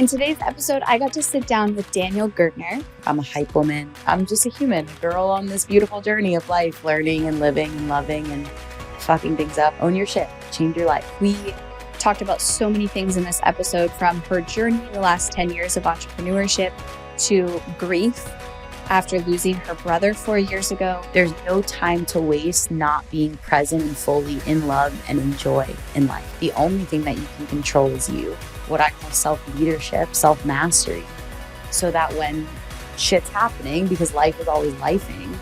In today's episode, I got to sit down with Danielle Gertner. I'm a hype woman. I'm just a human, a girl on this beautiful journey of life, learning and living and loving and fucking things up. Own your shit. Change your life. We talked about so many things in this episode, from her journey in the last 10 years of entrepreneurship to grief after losing her brother 4 years ago. There's no time to waste not being present and fully in love and enjoy in life. The only thing that you can control is you. What I call self-leadership, self-mastery, so that when shit's happening, because life is always lifing,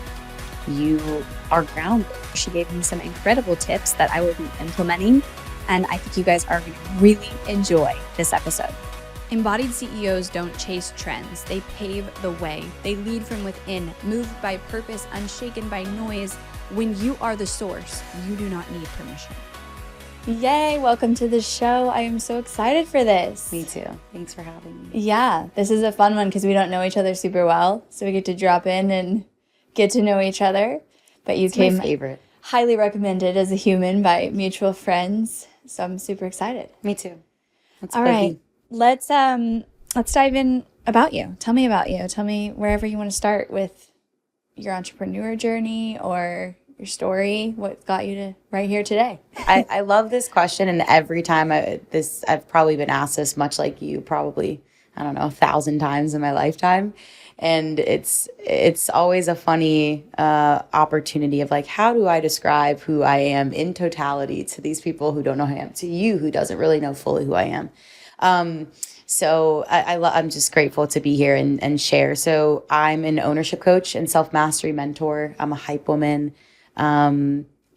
you are grounded. She gave me some incredible tips that I will be implementing, and I think you guys are going to really enjoy this episode. Embodied CEOs don't chase trends. They pave the way. They lead from within, moved by purpose, unshaken by noise. When you are the source, you do not need permission. Yay, welcome to the show. I am so excited for this. Me too. Thanks for having me. Yeah, this is a fun one because we don't know each other super well. So we get to drop in and get to know each other. But you came my favorite. Highly recommended as a human by mutual friends. So I'm super excited. Me too. All right. Let's dive in about you. Tell me about you. Tell me wherever you want to start with your entrepreneur journey or your story. What got you to right here today? I love this question, and every time I've probably been asked this, much like you, probably, I don't know, 1,000 times in my lifetime. And it's always a funny opportunity of like, how do I describe who I am in totality to these people who don't know who I am, to you who doesn't really know fully who I am. So I'm just grateful to be here and share. So I'm an ownership coach and self-mastery mentor. I'm a hype woman.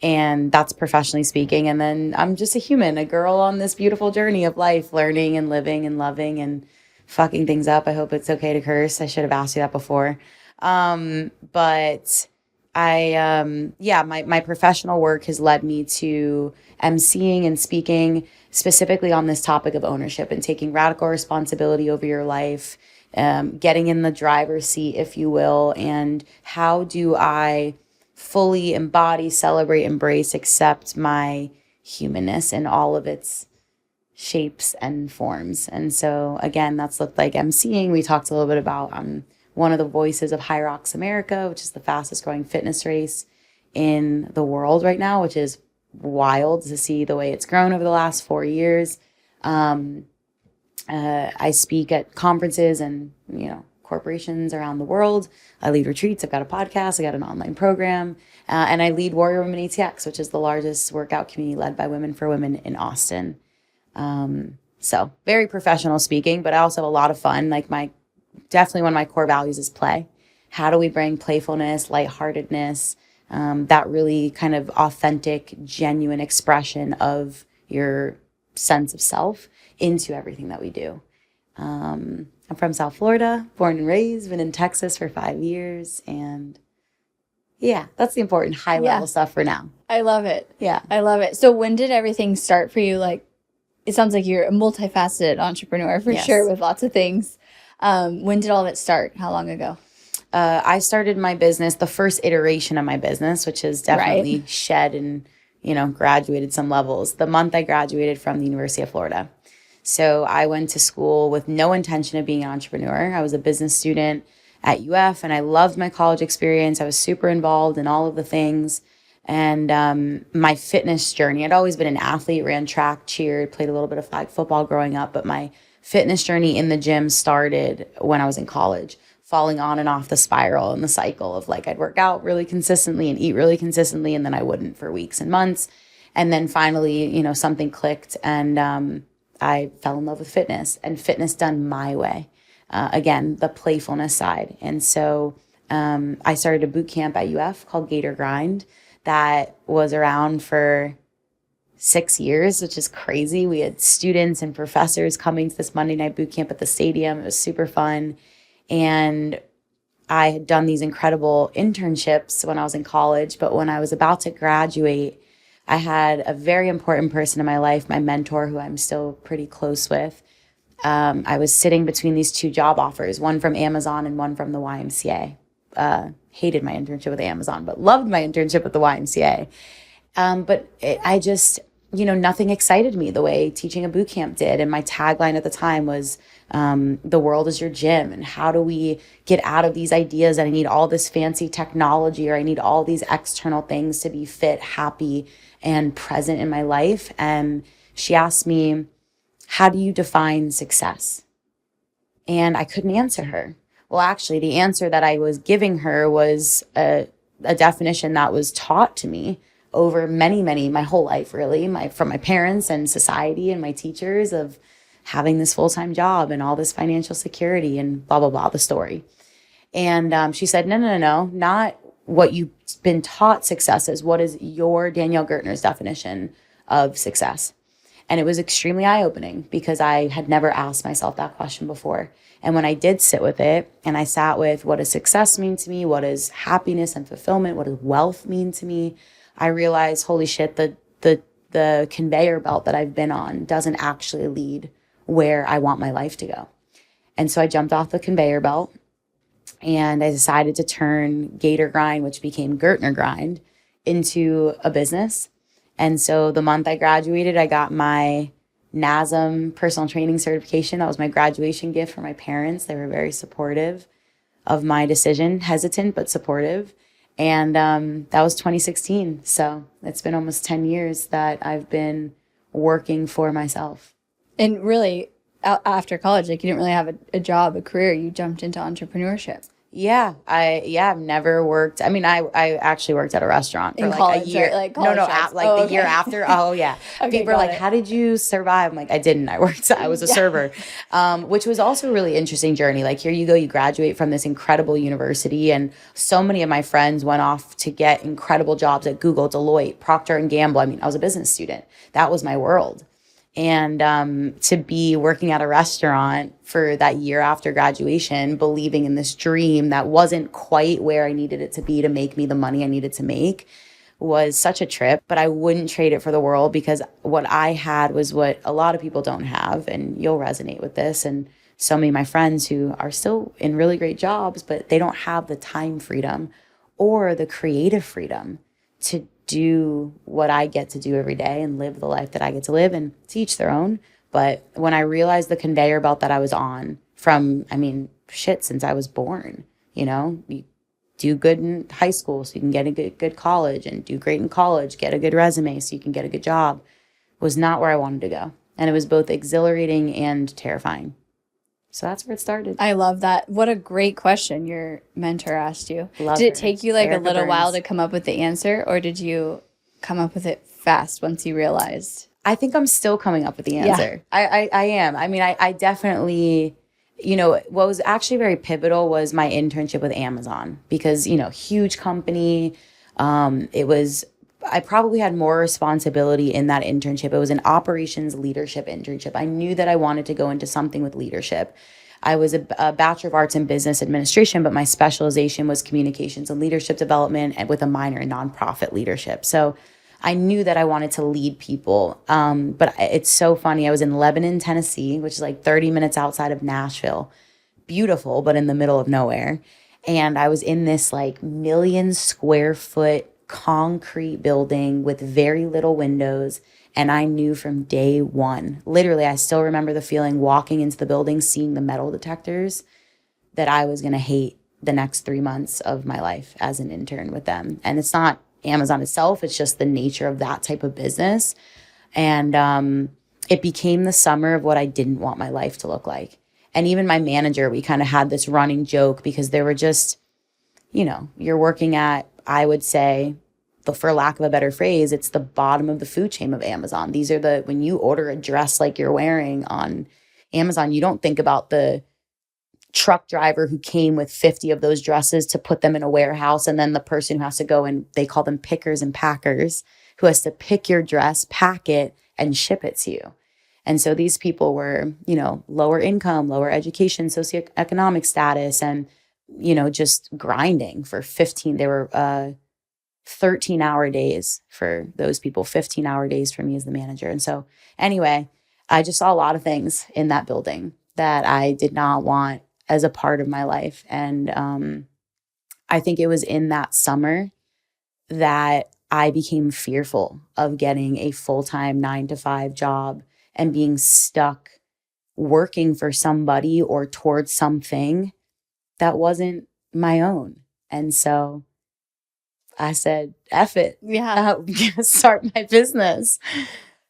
And that's professionally speaking. And then I'm just a human, a girl on this beautiful journey of life, learning and living and loving and fucking things up. I hope it's okay to curse. I should have asked you that before. But my professional work has led me to emceeing and speaking specifically on this topic of ownership and taking radical responsibility over your life, getting in the driver's seat, if you will. And how do I fully embody, celebrate, embrace, accept my humanness in all of its shapes and forms. And so again, that's looked like emceeing. We talked a little bit about one of the voices of High Rocks America, which is the fastest growing fitness race in the world right now, which is wild to see the way it's grown over the last 4 years. I speak at conferences and, corporations around the world. I lead retreats. I've got a podcast. I got an online program. And I lead Warrior Women ATX, which is the largest workout community led by women for women in Austin. So very professional speaking, but I also have a lot of fun. Like definitely one of my core values is play. How do we bring playfulness, lightheartedness, that really kind of authentic, genuine expression of your sense of self into everything that we do? I'm from South Florida, born and raised, been in Texas for 5 years. And yeah, that's the important high level stuff for now. I love it. Yeah. I love it. So when did everything start for you? Like, it sounds like you're a multifaceted entrepreneur for sure, with lots of things. When did all of it start? How long ago? I started my business, the first iteration of my business, which has definitely shed and, graduated some levels. The month I graduated from the University of Florida. So I went to school with no intention of being an entrepreneur. I was a business student at UF, and I loved my college experience. I was super involved in all of the things. And my fitness journey, I'd always been an athlete, ran track, cheered, played a little bit of flag football growing up. But my fitness journey in the gym started when I was in college, falling on and off the spiral and the cycle of like I'd work out really consistently and eat really consistently, and then I wouldn't for weeks and months. And then finally, something clicked, and I fell in love with fitness, and fitness done my way. Again, the playfulness side. And so I started a boot camp at UF called Gator Grind that was around for 6 years, which is crazy. We had students and professors coming to this Monday night boot camp at the stadium. It was super fun. And I had done these incredible internships when I was in college. But when I was about to graduate, I had a very important person in my life, my mentor, who I'm still pretty close with. I was sitting between these two job offers, one from Amazon and one from the YMCA. Hated my internship with Amazon, but loved my internship with the YMCA. nothing excited me the way teaching a boot camp did. And my tagline at the time was, the world is your gym. And how do we get out of these ideas that I need all this fancy technology, or I need all these external things to be fit, happy, and present in my life? And she asked me, how do you define success? And I couldn't answer her. Well, actually, the answer that I was giving her was a definition that was taught to me over my whole life, really, from my parents and society and my teachers, of having this full-time job and all this financial security and blah, blah, blah, the story. And she said, no, not what you've been taught success is. What is your Danielle Gertner's definition of success? And it was extremely eye-opening because I had never asked myself that question before. And when I did sit with it, and I sat with, what does success mean to me? What does happiness and fulfillment, what does wealth mean to me? I realized, holy shit, the conveyor belt that I've been on doesn't actually lead where I want my life to go. And so I jumped off the conveyor belt, and I decided to turn Gator Grind, which became Gertner Grind, into a business. And so the month I graduated, I got my NASM personal training certification. That was my graduation gift for my parents. They were very supportive of my decision, hesitant, but supportive. And that was 2016. So it's been almost 10 years that I've been working for myself. And really, after college, like, you didn't really have a job, a career. You jumped into entrepreneurship. Yeah, I've never worked. I mean, I actually worked at a restaurant for in like college, a year. Right? Like college the year after. Oh yeah. Okay, People are like, how did you survive? I'm like, I didn't. I was a server, which was also a really interesting journey. Like, here you go, you graduate from this incredible university, and so many of my friends went off to get incredible jobs at Google, Deloitte, Procter and Gamble. I mean, I was a business student. That was my world. And to be working at a restaurant for that year after graduation, believing in this dream that wasn't quite where I needed it to be to make me the money I needed to make, was such a trip. But I wouldn't trade it for the world, because what I had was what a lot of people don't have. And you'll resonate with this. And so many of my friends who are still in really great jobs, but they don't have the time freedom or the creative freedom to do what I get to do every day and live the life that I get to live, and to each their own. But when I realized the conveyor belt that I was on from, since I was born, you do good in high school so you can get a good college, and do great in college, get a good resume so you can get a good job, was not where I wanted to go. And it was both exhilarating and terrifying. So that's where it started. I love that. What a great question your mentor asked you. Love Did it her. take you like Erica a little Burns. while to come up with the answer, or did you come up with it fast once you realized? I think I'm still coming up with the answer. Yeah. I am. I definitely, what was actually very pivotal was my internship with Amazon, because, huge company. I probably had more responsibility in that internship. It was an operations leadership internship. I knew that I wanted to go into something with leadership. I was a Bachelor of Arts in Business Administration, but my specialization was communications and leadership development, and with a minor in nonprofit leadership. So I knew that I wanted to lead people. But it's so funny. I was in Lebanon, Tennessee, which is like 30 minutes outside of Nashville. Beautiful, but in the middle of nowhere. And I was in this like 1,000,000 square foot concrete building with very little windows. And I knew from day one, literally, I still remember the feeling walking into the building, seeing the metal detectors, that I was going to hate the next 3 months of my life as an intern with them. And it's not Amazon itself, it's just the nature of that type of business. And it became the summer of what I didn't want my life to look like. And even my manager, we kind of had this running joke, because there were just, you're working at, I would say, for lack of a better phrase, it's the bottom of the food chain of Amazon. These are when you order a dress like you're wearing on Amazon, you don't think about the truck driver who came with 50 of those dresses to put them in a warehouse, and then the person who has to go, and they call them pickers and packers, who has to pick your dress, pack it, and ship it to you. And so these people were, lower income, lower education, socioeconomic status, and, just grinding for 15. They were 13-hour days for those people, 15-hour days for me as the manager. And so anyway, I just saw a lot of things in that building that I did not want as a part of my life. And I think it was in that summer that I became fearful of getting a full-time 9 to 5 job and being stuck working for somebody or towards something that wasn't my own. And so I said, F it. Yeah. Start my business.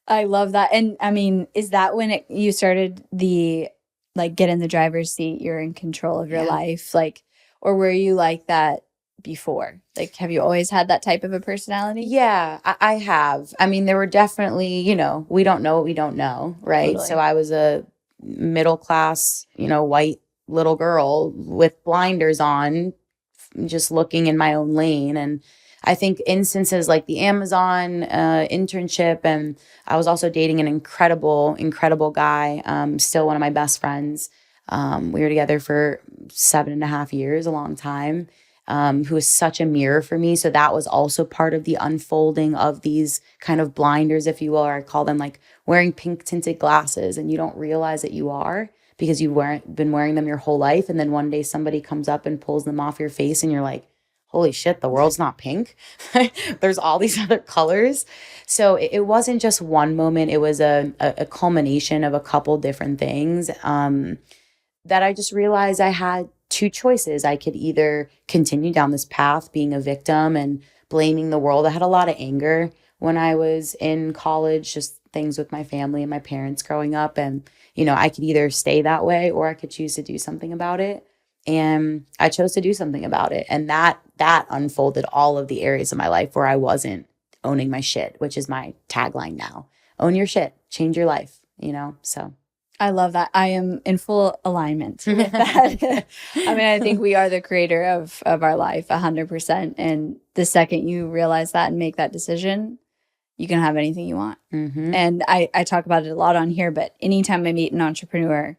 I love that. And I mean, is that when you started the like get in the driver's seat, you're in control of your life? Like, or were you like that before? Like, have you always had that type of a personality? Yeah, I have. I mean, there were definitely, we don't know what we don't know, right? Totally. So I was a middle class, white little girl with blinders on, just looking in my own lane. And I think instances like the Amazon internship, and I was also dating an incredible, incredible guy, still one of my best friends. We were together for 7.5 years, a long time, who was such a mirror for me. So that was also part of the unfolding of these kind of blinders, if you will, or I call them like wearing pink tinted glasses, and you don't realize that you are because you've been wearing them your whole life. And then one day somebody comes up and pulls them off your face and you're like, holy shit, the world's not pink. There's all these other colors. So it wasn't just one moment. It was a culmination of a couple different things that I just realized I had two choices. I could either continue down this path being a victim and blaming the world. I had a lot of anger when I was in college, just things with my family and my parents growing up. And, I could either stay that way or I could choose to do something about it. And I chose to do something about it. And that unfolded all of the areas of my life where I wasn't owning my shit, which is my tagline now. Own your shit, change your life, so. I love that. I am in full alignment with that. I mean, I think we are the creator of our life 100%. And the second you realize that and make that decision, you can have anything you want. Mm-hmm. And I talk about it a lot on here, but anytime I meet an entrepreneur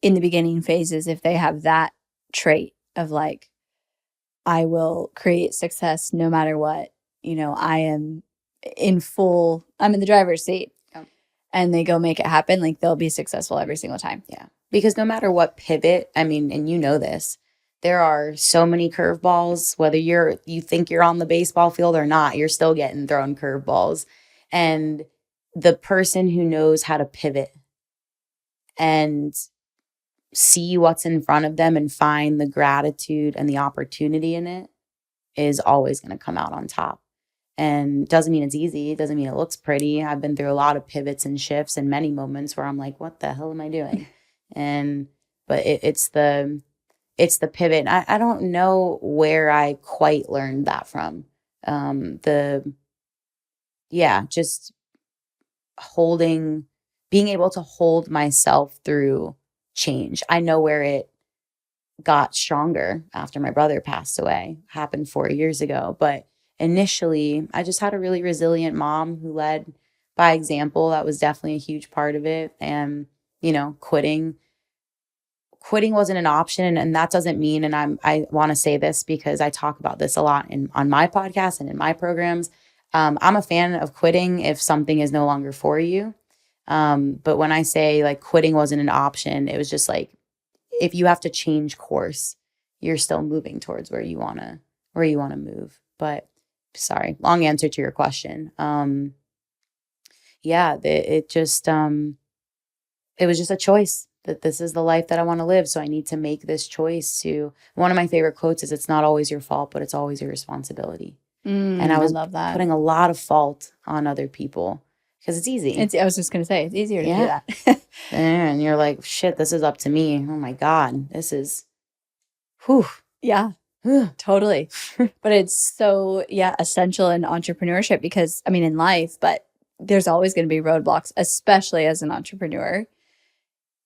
in the beginning phases, if they have that trait of like, I will create success no matter what, I'm in the driver's seat. And they go make it happen, like they'll be successful every single time. Yeah. Because no matter what pivot, I mean, and you know this, there are so many curveballs, whether you think you're on the baseball field or not, you're still getting thrown curveballs. And the person who knows how to pivot and see what's in front of them and find the gratitude and the opportunity in it is always going to come out on top. And doesn't mean it's easy. It doesn't mean it looks pretty. I've been through a lot of pivots and shifts and many moments where I'm like, what the hell am I doing? But it's the pivot. I don't know where I quite learned that from. Just being able to hold myself through change. I know where it got stronger after my brother passed away, happened 4 years ago, but initially, I just had a really resilient mom who led by example. That was definitely a huge part of it. And, quitting wasn't an option. And that doesn't mean, and I want to say this because I talk about this a lot on my podcast and in my programs. I'm a fan of quitting if something is no longer for you. But when I say like quitting wasn't an option, it was just like, if you have to change course, you're still moving towards where you want to move. But sorry, long answer to your question. It was just a choice that this is the life that I want to live. So I need to make this choice one of my favorite quotes is, it's not always your fault, but it's always your responsibility. And I love that. Putting a lot of fault on other people because it's easy. I was just going to say, it's easier to do that. And you're like, shit, this is up to me. Oh my God, this is, whew. Yeah. Totally. But it's so, essential in entrepreneurship because, I mean, in life, but there's always going to be roadblocks, especially as an entrepreneur.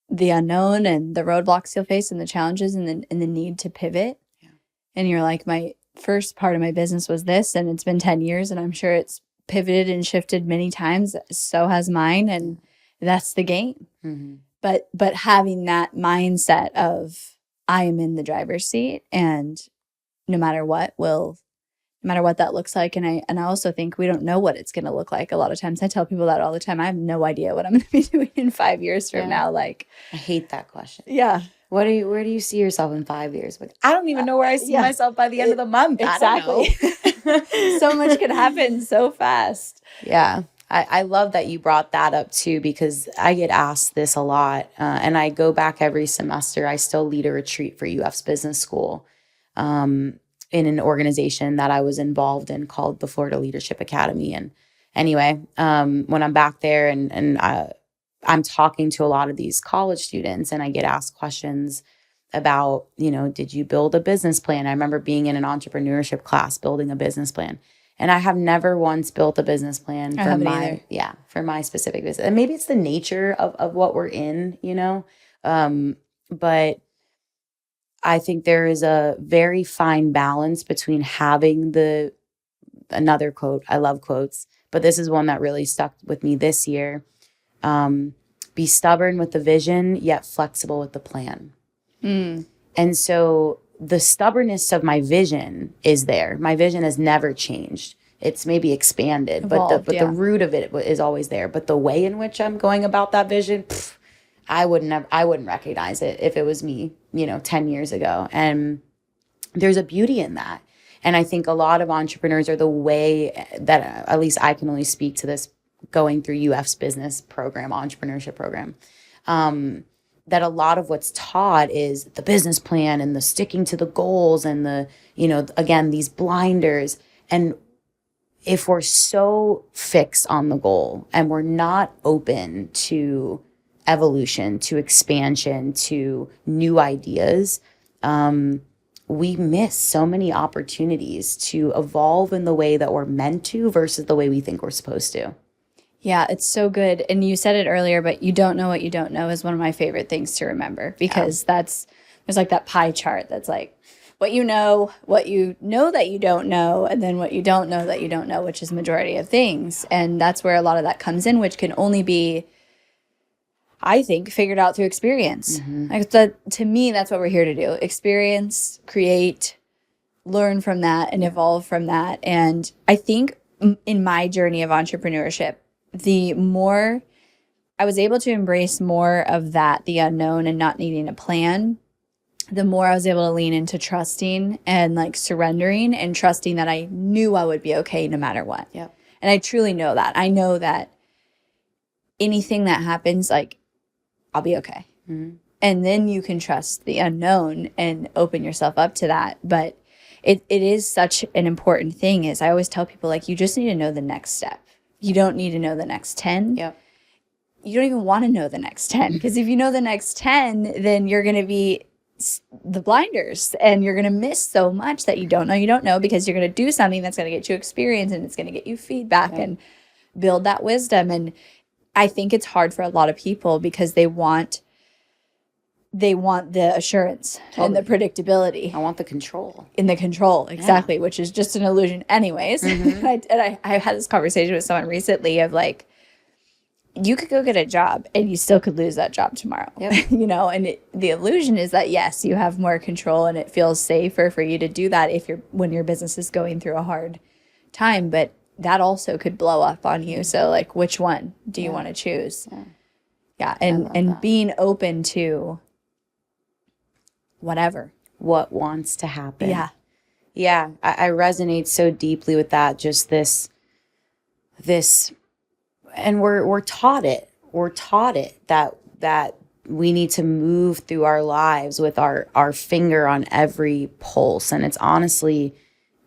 The unknown and the roadblocks you'll face and the challenges and the need to pivot. Yeah. And you're like, my first part of my business was this, and it's been 10 years, and I'm sure it's pivoted and shifted many times. So has mine, and that's the game. Mm-hmm. But having that mindset of I am in the driver's seat, and no matter what that looks like. And I also think we don't know what it's going to look like. A lot of times I tell people that all the time. I have no idea what I'm going to be doing in 5 years from now. Like, I hate that question. Yeah. Where do you see yourself in 5 years? Like, I don't even know where I see myself by the end of the month. Exactly. I don't know. So much could happen so fast. Yeah. I love that you brought that up too, because I get asked this a lot. And I go back every semester. I still lead a retreat for UF's business school in an organization that I was involved in called the Florida Leadership Academy. And anyway, when I'm back there and I'm talking to a lot of these college students, and I get asked questions about, did you build a business plan? I remember being in an entrepreneurship class building a business plan. And I have never once built a business plan for my specific business. And maybe it's the nature of what we're in, but I think there is a very fine balance between having another quote. I love quotes, but this is one that really stuck with me this year. Be stubborn with the vision, yet flexible with the plan. And so the stubbornness of my vision is there. My vision has never changed. It's maybe expanded, but the root of it is always there. But the way in which I'm going about that vision, I wouldn't recognize it if it was me, 10 years ago. And there's a beauty in that. And I think a lot of entrepreneurs are the way that, at least I can only speak to this going through UF's business program, entrepreneurship program. That a lot of what's taught is the business plan and the sticking to the goals and the, again, these blinders. And if we're so fixed on the goal and we're not open to evolution, to expansion, to new ideas, we miss so many opportunities to evolve in the way that we're meant to versus the way we think we're supposed to. Yeah, it's so good. And you said it earlier, but you don't know what you don't know is one of my favorite things to remember, because there's like that pie chart that's like what you know that you don't know, and then what you don't know that you don't know, which is majority of things. And that's where a lot of that comes in, which can only be, I think, figured out through experience. Like to me, that's what we're here to do. Experience, create, learn from that, and evolve from that. And I think in my journey of entrepreneurship, the more I was able to embrace more of that, the unknown and not needing a plan, the more I was able to lean into trusting and like surrendering and trusting that I knew I would be okay no matter what. Yep. And I truly know that. I know that anything that happens, like, I'll be okay. And then you can trust the unknown and open yourself up to that. But it is such an important thing. Is I always tell people, like, you just need to know the next step. You don't need to know the next 10. Yep. You don't even want to know the next 10, because if you know the next 10, then you're going to be the blinders and you're going to miss so much that you don't know, because you're going to do something that's going to get you experience and it's going to get you feedback and build that wisdom. And I think it's hard for a lot of people because they want the assurance and the predictability. I want the control. Exactly, which is just an illusion anyways. And I had this conversation with someone recently of like, you could go get a job and you still could lose that job tomorrow. Yep. And the illusion is that, yes, you have more control and it feels safer for you to do that when your business is going through a hard time, but that also could blow up on you. So like, which one do you want to choose? And being open to whatever. What wants to happen. Yeah. I resonate so deeply with that. Just this, and we're taught it. We're taught it that we need to move through our lives with our finger on every pulse. And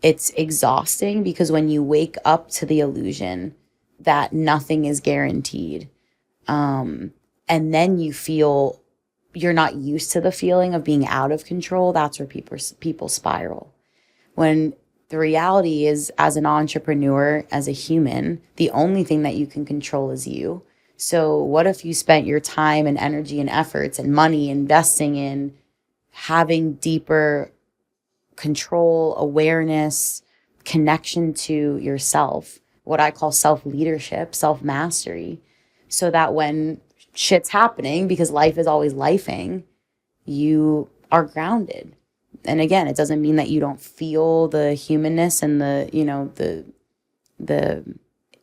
it's exhausting, because when you wake up to the illusion that nothing is guaranteed, and then you feel you're not used to the feeling of being out of control, that's where people spiral. When the reality is, as an entrepreneur, as a human, the only thing that you can control is you. So what if you spent your time and energy and efforts and money investing in having deeper control, awareness, connection to yourself, what I call self-leadership, self-mastery, so that when shit's happening, because life is always lifing, you are grounded. And again, it doesn't mean that you don't feel the humanness and the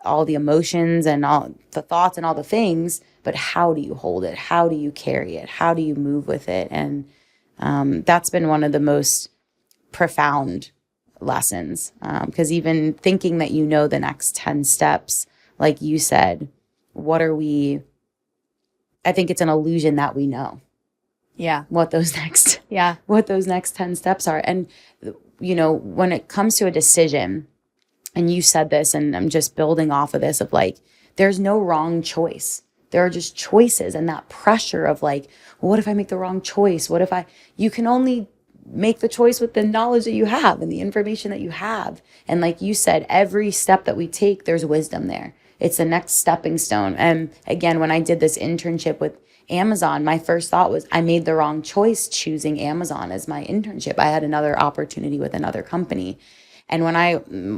all the emotions and all the thoughts and all the things, but how do you hold it? How do you carry it? How do you move with it? And That's been one of the most profound lessons. Because even thinking that you know the next 10 steps, like you said, I think it's an illusion that we know. Yeah. What those next 10 steps are. And, when it comes to a decision, and you said this, and I'm just building off of this, of like, there's no wrong choice. There are just choices, and that pressure of like, well, what if I make the wrong choice? You can only make the choice with the knowledge that you have and the information that you have. And like you said, every step that we take, there's wisdom there. It's the next stepping stone. And again, when I did this internship with Amazon, my first thought was I made the wrong choice choosing Amazon as my internship. I had another opportunity with another company. And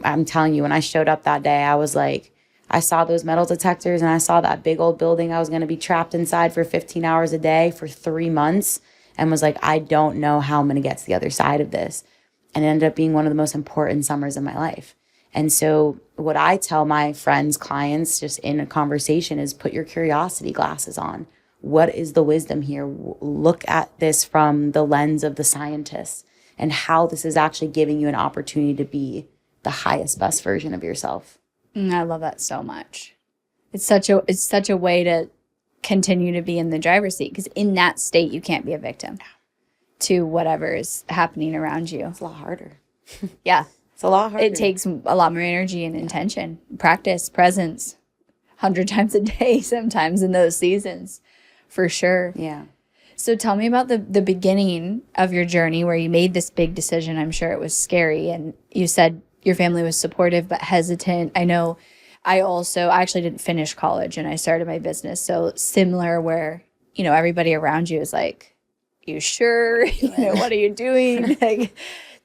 I'm telling you, when I showed up that day, I was like, I saw those metal detectors and I saw that big old building I was going to be trapped inside for 15 hours a day for 3 months, and was like, I don't know how I'm going to get to the other side of this. And it ended up being one of the most important summers of my life. And so what I tell my friends, clients, just in a conversation is put your curiosity glasses on. What is the wisdom here? Look at this from the lens of the scientists and how this is actually giving you an opportunity to be the highest, best version of yourself. I love that so much. It's such a way to continue to be in the driver's seat, because in that state, you can't be a victim to whatever is happening around you. It's a lot harder. Yeah. It's a lot harder. It takes a lot more energy and intention, practice, presence, 100 times a day sometimes in those seasons, for sure. Yeah. So tell me about the beginning of your journey where you made this big decision. I'm sure it was scary. And you said your family was supportive but hesitant. I know I actually didn't finish college and I started my business. So similar, where, everybody around you is like, you sure? What are you doing? Like,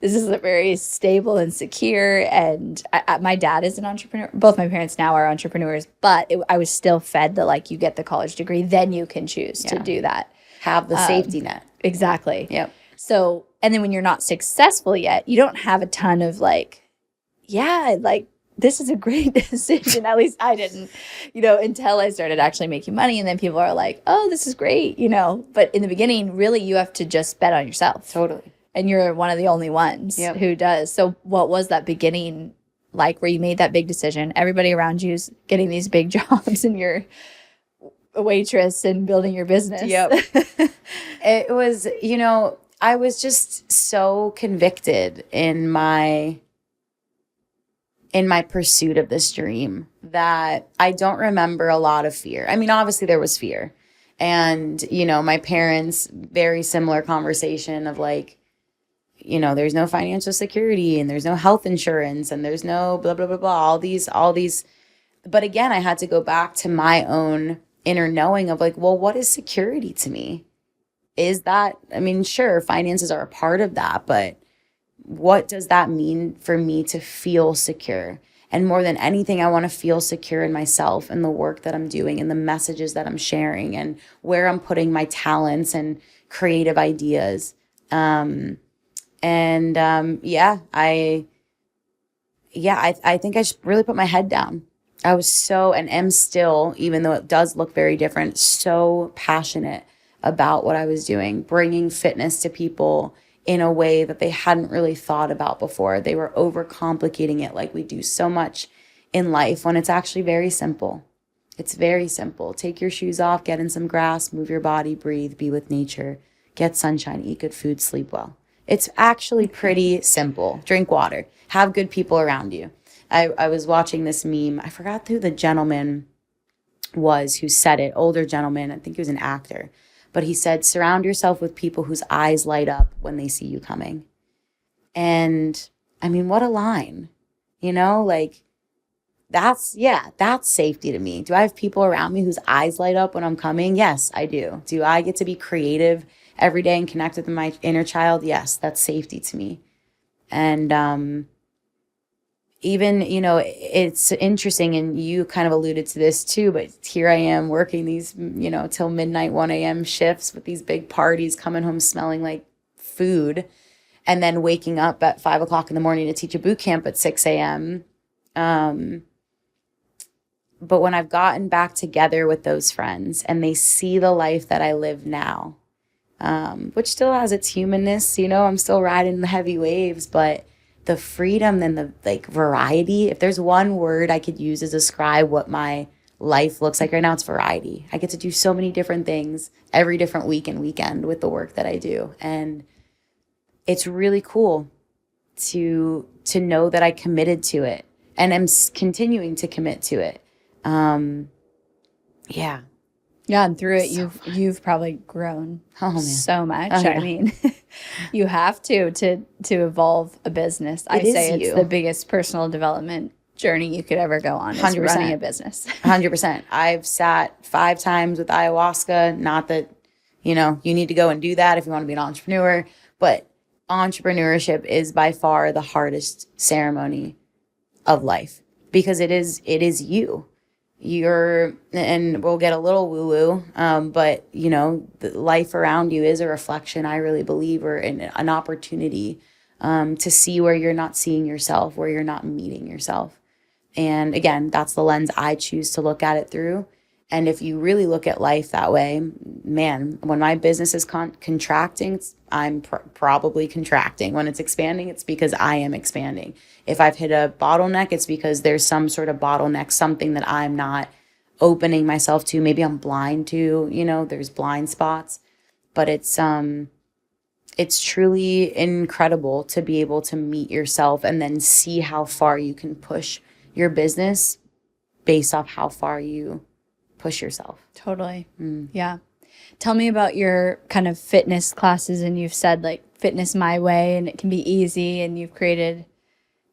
this is very stable and secure. And my dad is an entrepreneur. Both my parents now are entrepreneurs, but I was still fed the, like, you get the college degree, then you can choose to do that. Have the safety net. Exactly. Yep. So, and then when you're not successful yet, you don't have a ton of like, this is a great decision. At least I didn't, until I started actually making money. And then people are like, oh, this is great, But in the beginning, really, you have to just bet on yourself. Totally. And you're one of the only ones who does. So what was that beginning like, where you made that big decision? Everybody around you is getting these big jobs and you're a waitress and building your business. Yep. It was, I was just so convicted in my pursuit of this dream that I don't remember a lot of fear. I mean, obviously there was fear. And, my parents, very similar conversation of like, there's no financial security and there's no health insurance and there's no blah, blah, blah, blah, all these. But again, I had to go back to my own inner knowing of like, well, what is security to me? Is that, sure, finances are a part of that, but what does that mean for me to feel secure? And more than anything, I want to feel secure in myself and the work that I'm doing and the messages that I'm sharing and where I'm putting my talents and creative ideas. I think I just really put my head down. I was so, and am still, even though it does look very different, so passionate about what I was doing, bringing fitness to people in a way that they hadn't really thought about before. They were overcomplicating it like we do so much in life, when it's actually very simple. It's very simple. Take your shoes off, get in some grass, move your body, breathe, be with nature, get sunshine, eat good food, sleep well. It's actually pretty simple. Drink water, have good people around you. I was watching this meme. I forgot who the gentleman was who said it, older gentleman. I think he was an actor. But he said, surround yourself with people whose eyes light up when they see you coming. And what a line, like that's safety to me. Do I have people around me whose eyes light up when I'm coming? Yes, I do. Do I get to be creative every day and connect with my inner child? Yes, that's safety to me. And, even, it's interesting, and you kind of alluded to this too, but here I am working these, till midnight, 1 a.m. shifts with these big parties, coming home smelling like food, and then waking up at 5 o'clock in the morning to teach a boot camp at 6 a.m. But when I've gotten back together with those friends and they see the life that I live now, which still has its humanness. I'm still riding the heavy waves, but the freedom and the like variety, if there's one word I could use to describe what my life looks like right now, it's variety. I get to do so many different things every different week and weekend with the work that I do. And it's really cool to know that I committed to it and am continuing to commit to it. Yeah. Yeah, and through it, you've probably grown so much. Oh, yeah. I mean, you have to evolve a business. I say it's the biggest personal development journey you could ever go on, is 100%. running a business. 100%. I've sat 5 times with ayahuasca. Not that, you need to go and do that if you want to be an entrepreneur, but entrepreneurship is by far the hardest ceremony of life, because it is you. And we'll get a little woo-woo, but the life around you is a reflection, I really believe, or an opportunity to see where you're not seeing yourself, where you're not meeting yourself. And again, that's the lens I choose to look at it through. And if you really look at life that way, man, when my business is contracting, I'm probably contracting. When it's expanding, it's because I am expanding. If I've hit a bottleneck, it's because there's some sort of bottleneck, something that I'm not opening myself to. Maybe I'm blind to, there's blind spots. But it's truly incredible to be able to meet yourself and then see how far you can push your business based off how far you push yourself. Totally. Yeah. Tell me about your kind of fitness classes. And you've said like fitness my way, and it can be easy, and you've created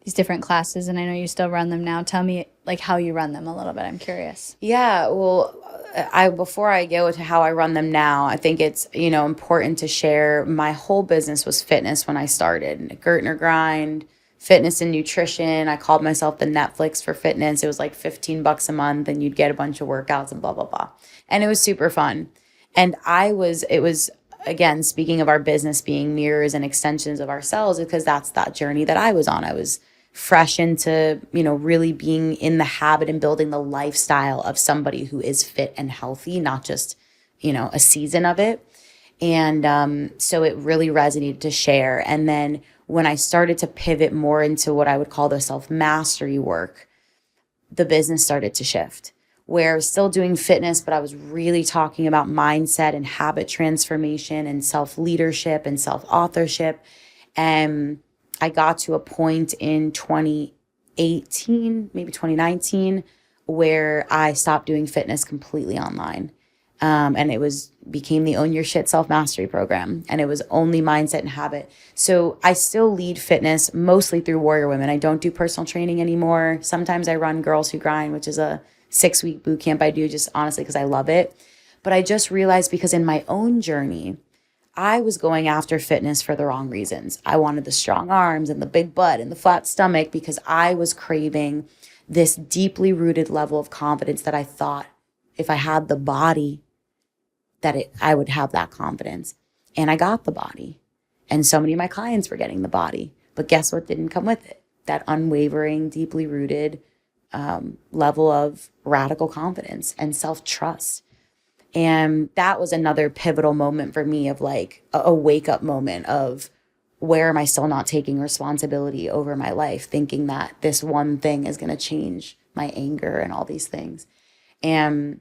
these different classes, and I know you still run them now. Tell me like how you run them a little bit. I'm curious. Yeah. Well, before I go to how I run them now, I think it's, important to share my whole business was fitness when I started. Gertner Grind, fitness and nutrition. I called myself the Netflix for fitness. It was like $15 a month, and you'd get a bunch of workouts and blah, blah, blah. And it was super fun. And it was, again, speaking of our business being mirrors and extensions of ourselves, because that's that journey that I was on. I was fresh into, really being in the habit and building the lifestyle of somebody who is fit and healthy, not just, a season of it. And so it really resonated to share. And then when I started to pivot more into what I would call the self-mastery work, the business started to shift, where I was still doing fitness, but I was really talking about mindset and habit transformation and self-leadership and self-authorship. And I got to a point in 2018, maybe 2019, where I stopped doing fitness completely online. And it became the Own Your Shit Self-Mastery program. And it was only mindset and habit. So I still lead fitness mostly through Warrior Women. I don't do personal training anymore. Sometimes I run Girls Who Grind, which is a 6-week boot camp I do just honestly because I love it. But I just realized, because in my own journey, I was going after fitness for the wrong reasons. I wanted the strong arms and the big butt and the flat stomach because I was craving this deeply rooted level of confidence that I thought if I had the body, I would have that confidence. And I got the body. And so many of my clients were getting the body. But guess what didn't come with it? That unwavering, deeply rooted level of radical confidence and self-trust. And that was another pivotal moment for me of like a wake-up moment of, where am I still not taking responsibility over my life, thinking that this one thing is going to change my anger and all these things. And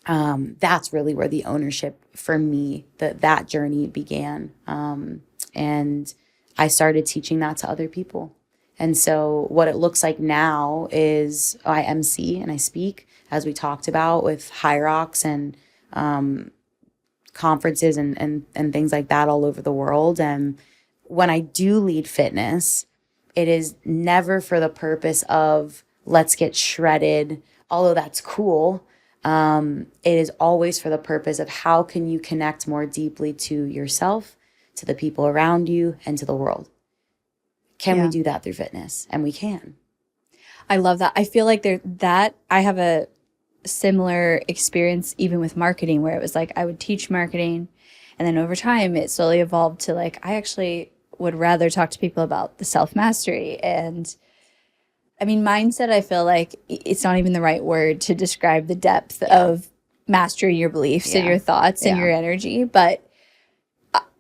that's really where the ownership for me, that journey began. And I started teaching that to other people. And so what it looks like now is I MC and I speak, as we talked about, with High Rocks and conferences and things like that all over the world. And when I do lead fitness, it is never for the purpose of let's get shredded, although that's cool. It is always for the purpose of how can you connect more deeply to yourself, to the people around you, and to the world. Can we do that through fitness? And we can. I love that. I feel like I have a similar experience even with marketing, where it was like I would teach marketing, and then over time it slowly evolved to like I actually would rather talk to people about the self-mastery. And I mean, mindset, I feel like it's not even the right word to describe the depth of mastering your beliefs and your thoughts and your energy. But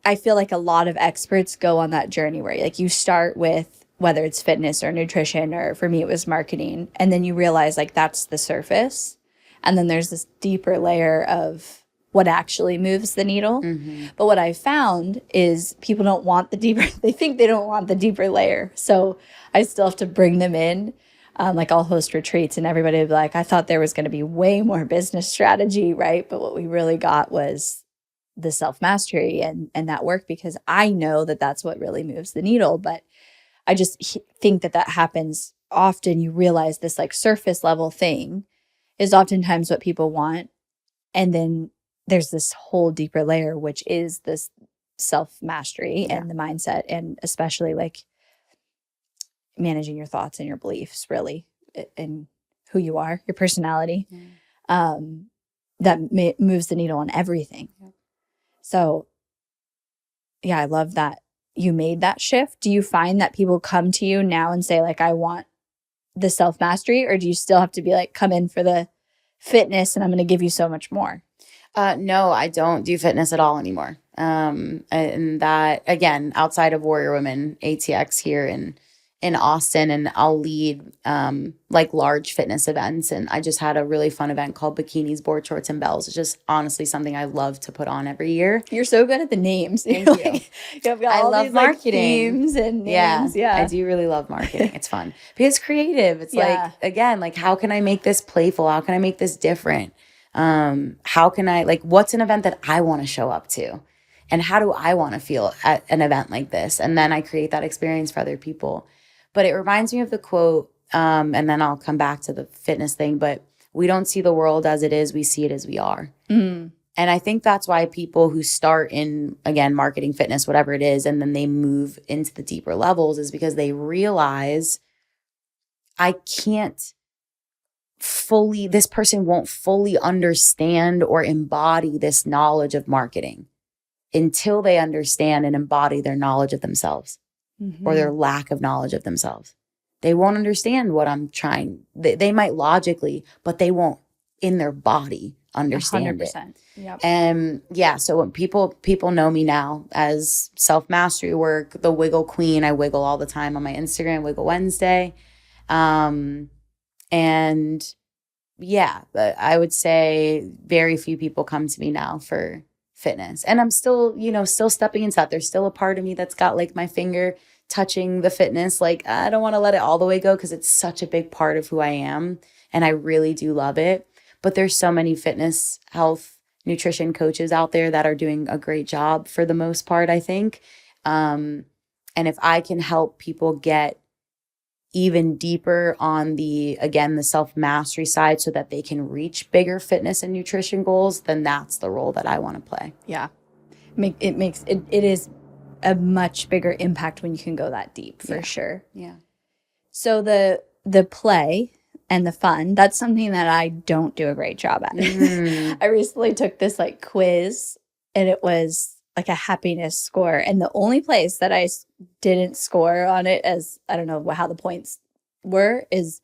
I feel like a lot of experts go on that journey where like you start with whether it's fitness or nutrition, or for me it was marketing, and then you realize like that's the surface, and then there's this deeper layer of what actually moves the needle. But what I found is people don't want the deeper, they think they don't want the deeper layer, so I still have to bring them in. Like I'll host retreats and everybody will be like, I thought there was going to be way more business strategy, right? But what we really got was the self-mastery and that work, because I know that that's what really moves the needle. But I just think that happens often. You realize this like surface level thing is oftentimes what people want. And then there's this whole deeper layer, which is this self-mastery and the mindset, and especially like managing your thoughts and your beliefs, really, and who you are, your personality, that moves the needle on everything. So, yeah, I love that you made that shift. Do you find that people come to you now and say, like, I want the self-mastery, or do you still have to be like, come in for the fitness and I'm going to give you so much more? No, I don't do fitness at all anymore. And that, again, outside of Warrior Women ATX here in Austin, and I'll lead like large fitness events. And I just had a really fun event called Bikinis, Board Shorts, and Bells. It's just honestly something I love to put on every year. You're so good at the names. Thank you. You've got all love these marketing. like themes and names. Yeah, I do really love marketing. It's fun because it's creative. It's like, again, like how can I make this playful? How can I make this different? How can I, like, what's an event that I want to show up to? And how do I want to feel at an event like this? And then I create that experience for other people. But it reminds me of the quote, and then I'll come back to the fitness thing, but we don't see the world as it is, we see it as we are. And I think that's why people who start in, again, marketing, fitness, whatever it is, and then they move into the deeper levels, is because they realize I can't this person won't fully understand or embody this knowledge of marketing until they understand and embody their knowledge of themselves. Or their lack of knowledge of themselves. They won't understand what I'm trying. They might logically, but they won't in their body understand 100%. It. Yep. And so when people know me now as self-mastery work, the wiggle queen, I wiggle all the time on my Instagram, Wiggle Wednesday. And I would say very few people come to me now for fitness. And I'm still, still stepping into that. There's still a part of me that's got like my finger touching the fitness. Like, I don't want to let it all the way go because it's such a big part of who I am. And I really do love it. But there's so many fitness, health, nutrition coaches out there that are doing a great job for the most part, I think. And if I can help people get even deeper on the self-mastery side so that they can reach bigger fitness and nutrition goals, then that's the role that I want to play. Yeah. It is a much bigger impact when you can go that deep, for sure. Yeah. So the play and the fun, that's something that I don't do a great job at. I recently took this like quiz, and it was like a happiness score. And the only place that I didn't score on it, as I don't know how the points were, is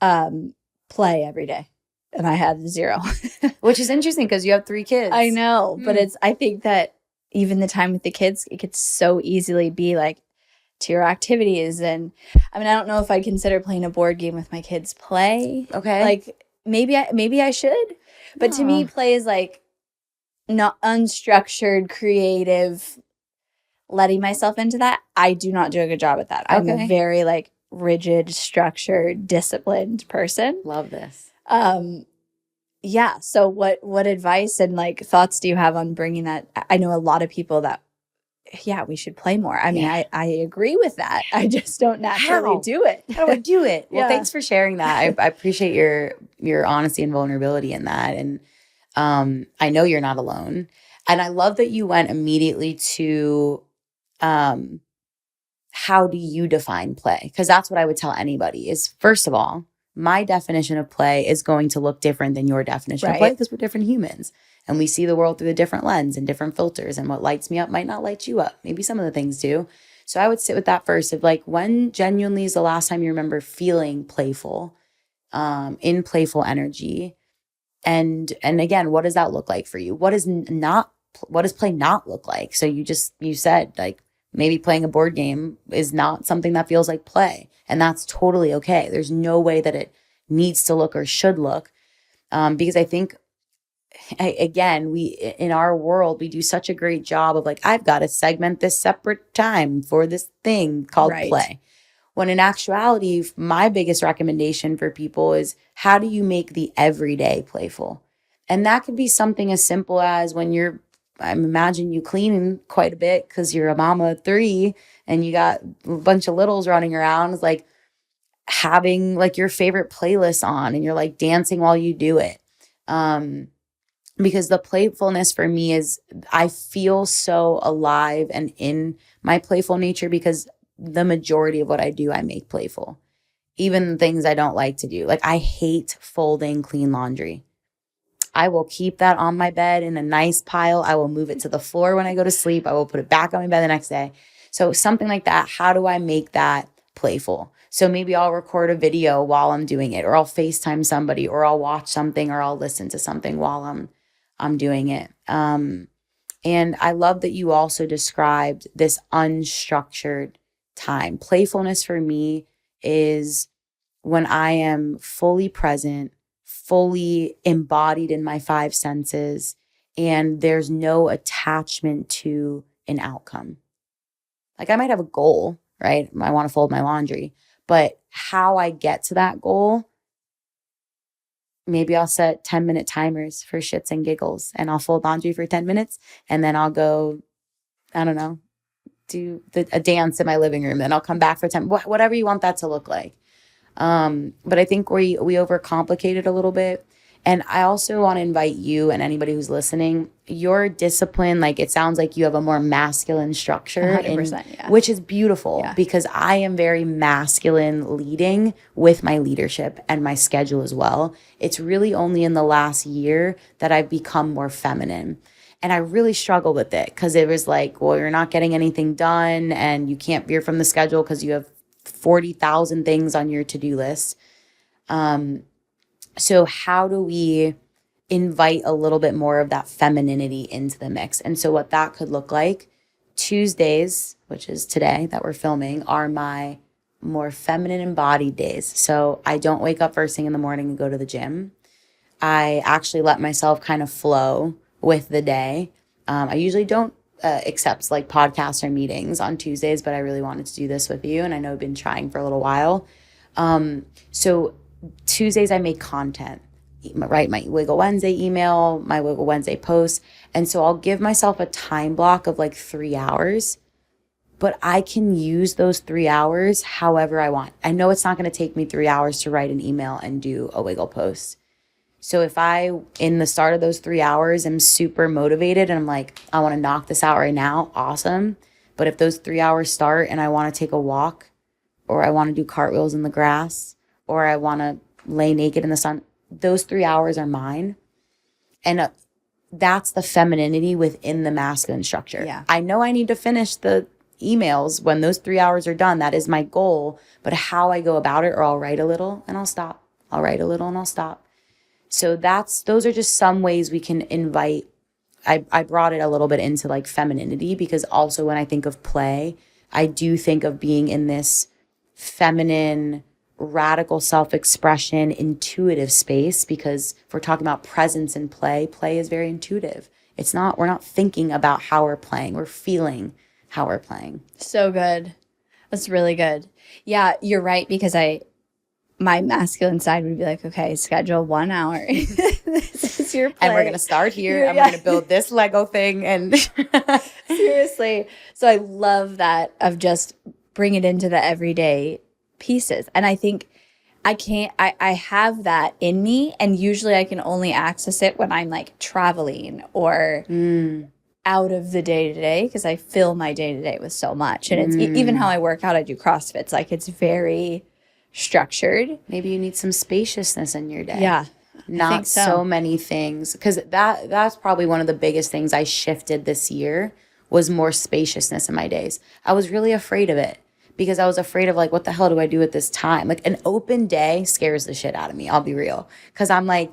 play every day. And I had 0. Which is interesting because you have 3 kids. I know, but I think that even the time with the kids, it could so easily be like to your activities. And I mean, I don't know if I'd consider playing a board game with my kids play. Okay. Like maybe I should. But to me, play is like not unstructured, creative, letting myself into that. I do not do a good job at that. I'm a very like rigid, structured, disciplined person. Love this. Yeah. So what advice and like thoughts do you have on bringing that? I know a lot of people that, we should play more. I mean, I agree with that. I just don't naturally do it. How do I do it? Well, thanks for sharing that. I appreciate your honesty and vulnerability in that. And I know you're not alone. And I love that you went immediately to how do you define play? Because that's what I would tell anybody is, first of all, my definition of play is going to look different than your definition of play because we're different humans and we see the world through a different lens and different filters, and what lights me up might not light you up. Maybe some of the things do. So I would sit with that first of like, when genuinely is the last time you remember feeling playful, in playful energy? And again, what does that look like for you? What does not what does play not look like? So you said like maybe playing a board game is not something that feels like play. And that's totally okay. There's no way that it needs to look or should look. Because I think, again, we, in our world, we do such a great job of like, I've got to segment this separate time for this thing called play. When in actuality, my biggest recommendation for people is how do you make the everyday playful? And that could be something as simple as when I imagine you clean quite a bit because you're a mama of 3 and you got a bunch of littles running around. It's like having like your favorite playlist on and you're like dancing while you do it. Because the playfulness for me is, I feel so alive and in my playful nature because the majority of what I do, I make playful. Even things I don't like to do. Like I hate folding clean laundry. I will keep that on my bed in a nice pile. I will move it to the floor when I go to sleep. I will put it back on my bed the next day. So something like that, how do I make that playful? So maybe I'll record a video while I'm doing it, or I'll FaceTime somebody, or I'll watch something, or I'll listen to something while I'm doing it. And I love that you also described this unstructured time. Playfulness for me is when I am fully present, fully embodied in my 5 senses, and there's no attachment to an outcome. Like I might have a goal, right? I want to fold my laundry, but how I get to that goal, maybe I'll set 10-minute timers for shits and giggles and I'll fold laundry for 10 minutes and then I'll go, I don't know, do a dance in my living room. Then I'll come back for 10, whatever you want that to look like. But I think we overcomplicate it a little bit. And I also want to invite you and anybody who's listening, your discipline, like it sounds like you have a more masculine structure, 100%, which is beautiful because I am very masculine leading with my leadership and my schedule as well. It's really only in the last year that I've become more feminine. And I really struggled with it because it was like, well, you're not getting anything done and you can't veer from the schedule because you have 40,000 things on your to-do list. So how do we invite a little bit more of that femininity into the mix? And so what that could look like, Tuesdays, which is today that we're filming, are my more feminine embodied days. So I don't wake up first thing in the morning and go to the gym. I actually let myself kind of flow with the day. I usually don't accept like podcasts or meetings on Tuesdays, but I really wanted to do this with you. And I know I've been trying for a little while. So Tuesdays I make content, right? My Wiggle Wednesday email, my Wiggle Wednesday post. And so I'll give myself a time block of like 3 hours, but I can use those 3 hours however I want. I know it's not going to take me 3 hours to write an email and do a Wiggle post. So if I, in the start of those 3 hours, am super motivated and I'm like, I want to knock this out right now, awesome. But if those 3 hours start and I want to take a walk, or I want to do cartwheels in the grass, or I want to lay naked in the sun, those 3 hours are mine. And that's the femininity within the masculine structure. Yeah. I know I need to finish the emails when those 3 hours are done. That is my goal. But how I go about it, or I'll write a little and I'll stop. I'll write a little and I'll stop. So those are just some ways we can invite. I brought it a little bit into like femininity because also when I think of play, I do think of being in this feminine, radical self-expression, intuitive space, because if we're talking about presence and play is very intuitive. We're not thinking about how we're playing. We're feeling how we're playing. So good. That's really good. Yeah, you're right, because my masculine side would be like, okay, schedule 1 hour. This is your play. And we're going to start here and we're going to build this Lego thing. And seriously. So I love that, of just bring it into the everyday pieces. And I think I have that in me, and usually I can only access it when I'm like traveling or out of the day to day, because I fill my day to day with so much. And it's even how I work out, I do CrossFit. It's like, it's very structured. Maybe you need some spaciousness in your day. Yeah. Not so many things. Because that's probably one of the biggest things I shifted this year, was more spaciousness in my days. I was really afraid of it because I was afraid of like, what the hell do I do at this time? Like an open day scares the shit out of me. I'll be real. Because I'm like,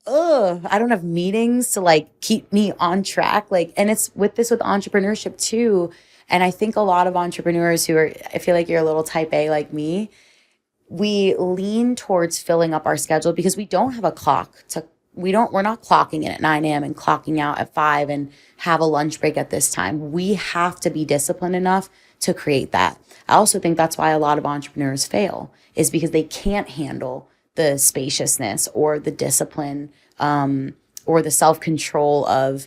I don't have meetings to like keep me on track. Like, and it's with entrepreneurship too. And I think a lot of entrepreneurs I feel like you're a little type A like me, we lean towards filling up our schedule because we don't have a clock we're not clocking in at 9 a.m. and clocking out at 5 and have a lunch break at this time. We have to be disciplined enough to create that. I also think that's why a lot of entrepreneurs fail, is because they can't handle the spaciousness or the discipline, or the self-control of,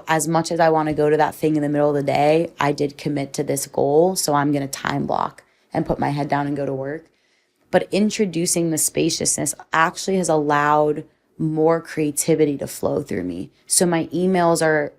as much as I want to go to that thing in the middle of the day, I did commit to this goal. So I'm going to time block and put my head down and go to work. But introducing the spaciousness actually has allowed more creativity to flow through me. So my emails are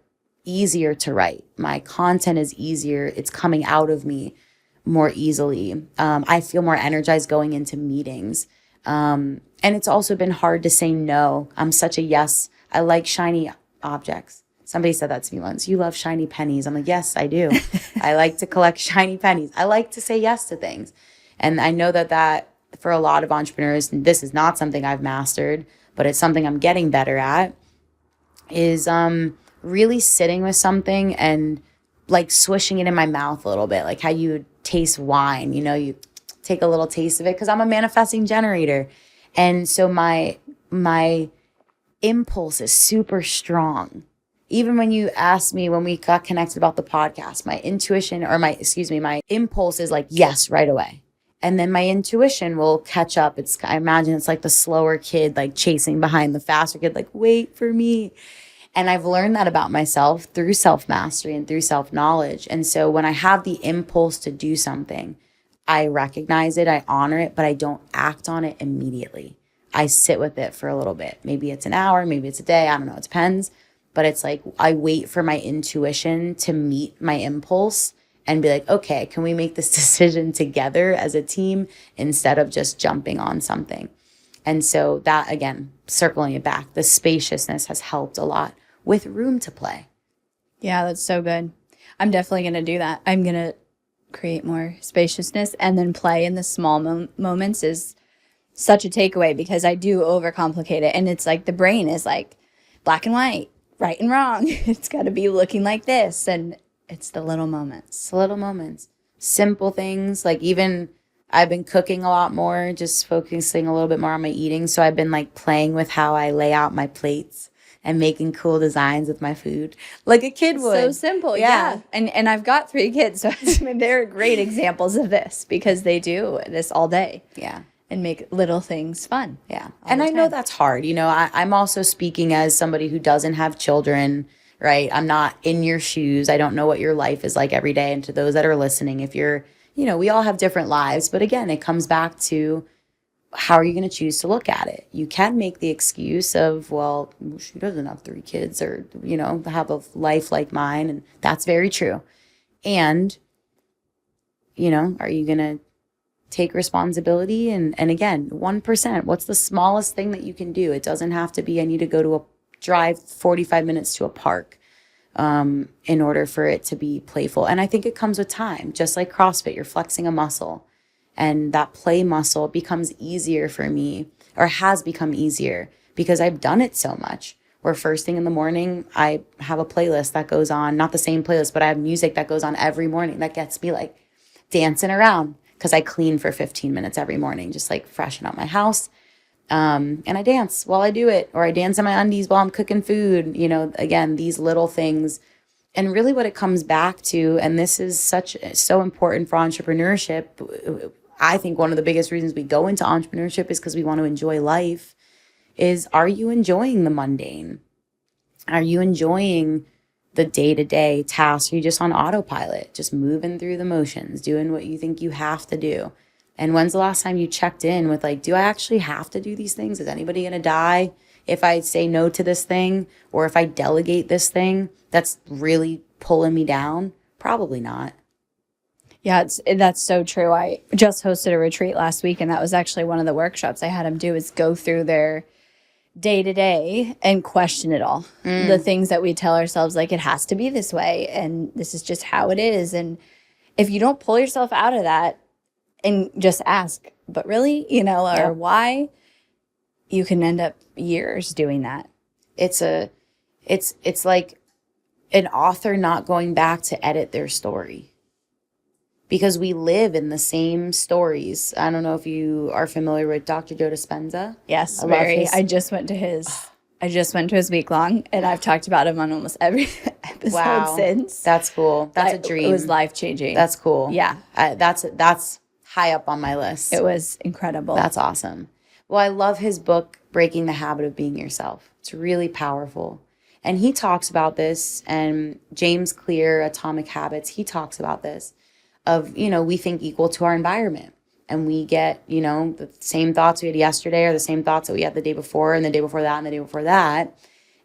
easier to write. My content is easier. It's coming out of me more easily. I feel more energized going into meetings. And it's also been hard to say no. I'm such a yes. I like shiny objects. Somebody said that to me once. You love shiny pennies. I'm like, yes, I do. I like to collect shiny pennies. I like to say yes to things. And I know that for a lot of entrepreneurs, this is not something I've mastered, but it's something I'm getting better at, is really sitting with something and like swishing it in my mouth a little bit, like how you taste wine, you take a little taste of it, because I'm a manifesting generator. And so my impulse is super strong. Even when you asked me when we got connected about the podcast, my intuition or my impulse is like, yes, right away. And then my intuition will catch up. I imagine it's like the slower kid, like chasing behind the faster kid, like, wait for me. And I've learned that about myself through self-mastery and through self-knowledge. And so when I have the impulse to do something, I recognize it, I honor it, but I don't act on it immediately. I sit with it for a little bit. Maybe it's an hour, maybe it's a day. I don't know. It depends. But it's like I wait for my intuition to meet my impulse and be like, okay, can we make this decision together as a team instead of just jumping on something? And so that, again, circling it back, the spaciousness has helped a lot with room to play. Yeah, that's so good. I'm definitely going to do that. I'm going to create more spaciousness, and then play in the small moments is such a takeaway, because I do overcomplicate it. And it's like the brain is like black and white, right and wrong. It's got to be looking like this. And it's the little moments. Simple things. Like, even I've been cooking a lot more, just focusing a little bit more on my eating. So I've been like playing with how I lay out my plates and making cool designs with my food like a kid would. So simple. Yeah. And I've got 3 kids. So I mean, they're great examples of this, because they do this all day. Yeah. And make little things fun. Yeah. And I know that's hard. I'm also speaking as somebody who doesn't have children, right? I'm not in your shoes. I don't know what your life is like every day. And to those that are listening, if you're, we all have different lives. But again, it comes back to, how are you going to choose to look at it? You can make the excuse of, well, she doesn't have 3 kids, or, have a life like mine. And that's very true. And, are you going to take responsibility? And again, 1%, what's the smallest thing that you can do? It doesn't have to be, I need to go to drive 45 minutes to a park in order for it to be playful. And I think it comes with time. Just like CrossFit, you're flexing a muscle, and that play muscle becomes easier for me, or has become easier, because I've done it so much. Where first thing in the morning, I have a playlist that goes on, not the same playlist, but I have music that goes on every morning that gets me like dancing around, because I clean for 15 minutes every morning, just like freshen up my house. And I dance while I do it, or I dance in my undies while I'm cooking food, again, these little things. And really what it comes back to, and this is so important for entrepreneurship, I think one of the biggest reasons we go into entrepreneurship is because we want to enjoy life, is, are you enjoying the mundane? Are you enjoying the day-to-day tasks? Are you just on autopilot, just moving through the motions, doing what you think you have to do? And when's the last time you checked in with like, do I actually have to do these things? Is anybody going to die if I say no to this thing? Or if I delegate this thing that's really pulling me down? Probably not. Yeah, that's so true. I just hosted a retreat last week, and that was actually one of the workshops I had them do, is go through their day-to-day and question it all. The things that we tell ourselves, like, it has to be this way, and this is just how it is. And if you don't pull yourself out of that and just ask, but really, or why, you can end up years doing that. It's like an author not going back to edit their story, because we live in the same stories. I don't know if you are familiar with Dr. Joe Dispenza. Yes, I love very. his. I just went to his week long, and I've talked about him on almost every episode Wow, since. that's cool. That's a dream. It was life-changing. That's cool. Yeah. That's high up on my list. It was incredible. That's awesome. Well, I love his book, Breaking the Habit of Being Yourself. It's really powerful. And he talks about this, and James Clear, Atomic Habits, he talks about this of, we think equal to our environment. And we get, the same thoughts we had yesterday or the same thoughts that we had the day before and the day before that and the day before that.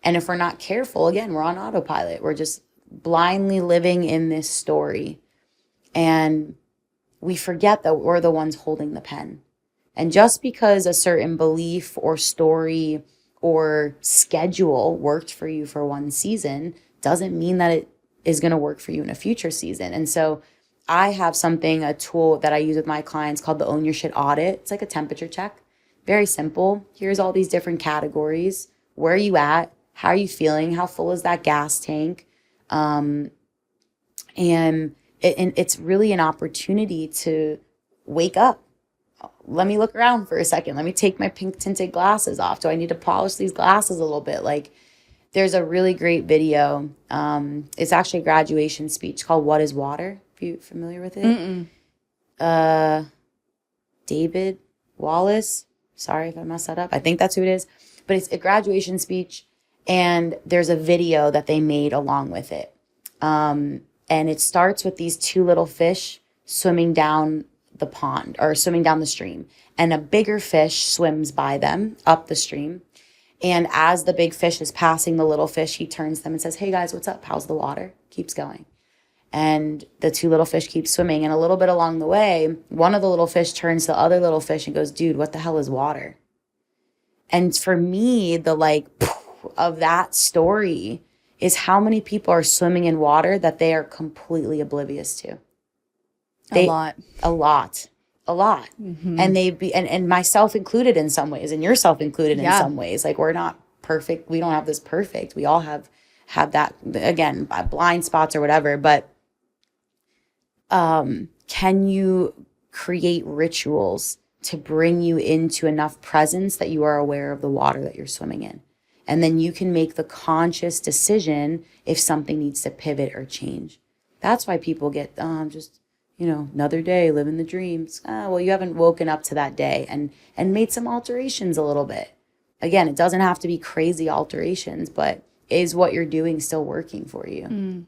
And if we're not careful, again, we're on autopilot. We're just blindly living in this story. And we forget that we're the ones holding the pen. And just because a certain belief or story or schedule worked for you for one season doesn't mean that it is going to work for you in a future season. And so I have a tool that I use with my clients called the Own Your Shit Audit. It's like a temperature check. Very simple. Here's all these different categories. Where are you at? How are you feeling? How full is that gas tank? And it's really an opportunity to wake up. Let me look around for a second. Let me take my pink tinted glasses off. Do I need to polish these glasses a little bit? Like, there's a really great video. It's actually a graduation speech called What is Water? Are you familiar with it? David Wallace. Sorry if I messed that up. I think that's who it is. But it's a graduation speech, and there's a video that they made along with it. And it starts with these two little fish swimming down the pond or swimming down the stream. And a bigger fish swims by them up the stream. And as the big fish is passing the little fish, he turns to them and says, "Hey guys, what's up? How's the water?" Keeps going. And the two little fish keep swimming. And a little bit along the way, one of the little fish turns to the other little fish and goes, "Dude, what the hell is water?" And for me, the of that story is how many people are swimming in water that they are completely oblivious to. A lot. Mm-hmm. And myself included in some ways, and yourself included in some ways. Like, we're not perfect. We don't have this perfect. We all have that, again, blind spots or whatever. But can you create rituals to bring you into enough presence that you are aware of the water that you're swimming in? And then you can make the conscious decision if something needs to pivot or change. That's why people get just, another day, living the dreams. Well, you haven't woken up to that day and made some alterations a little bit. Again, it doesn't have to be crazy alterations, but is what you're doing still working for you?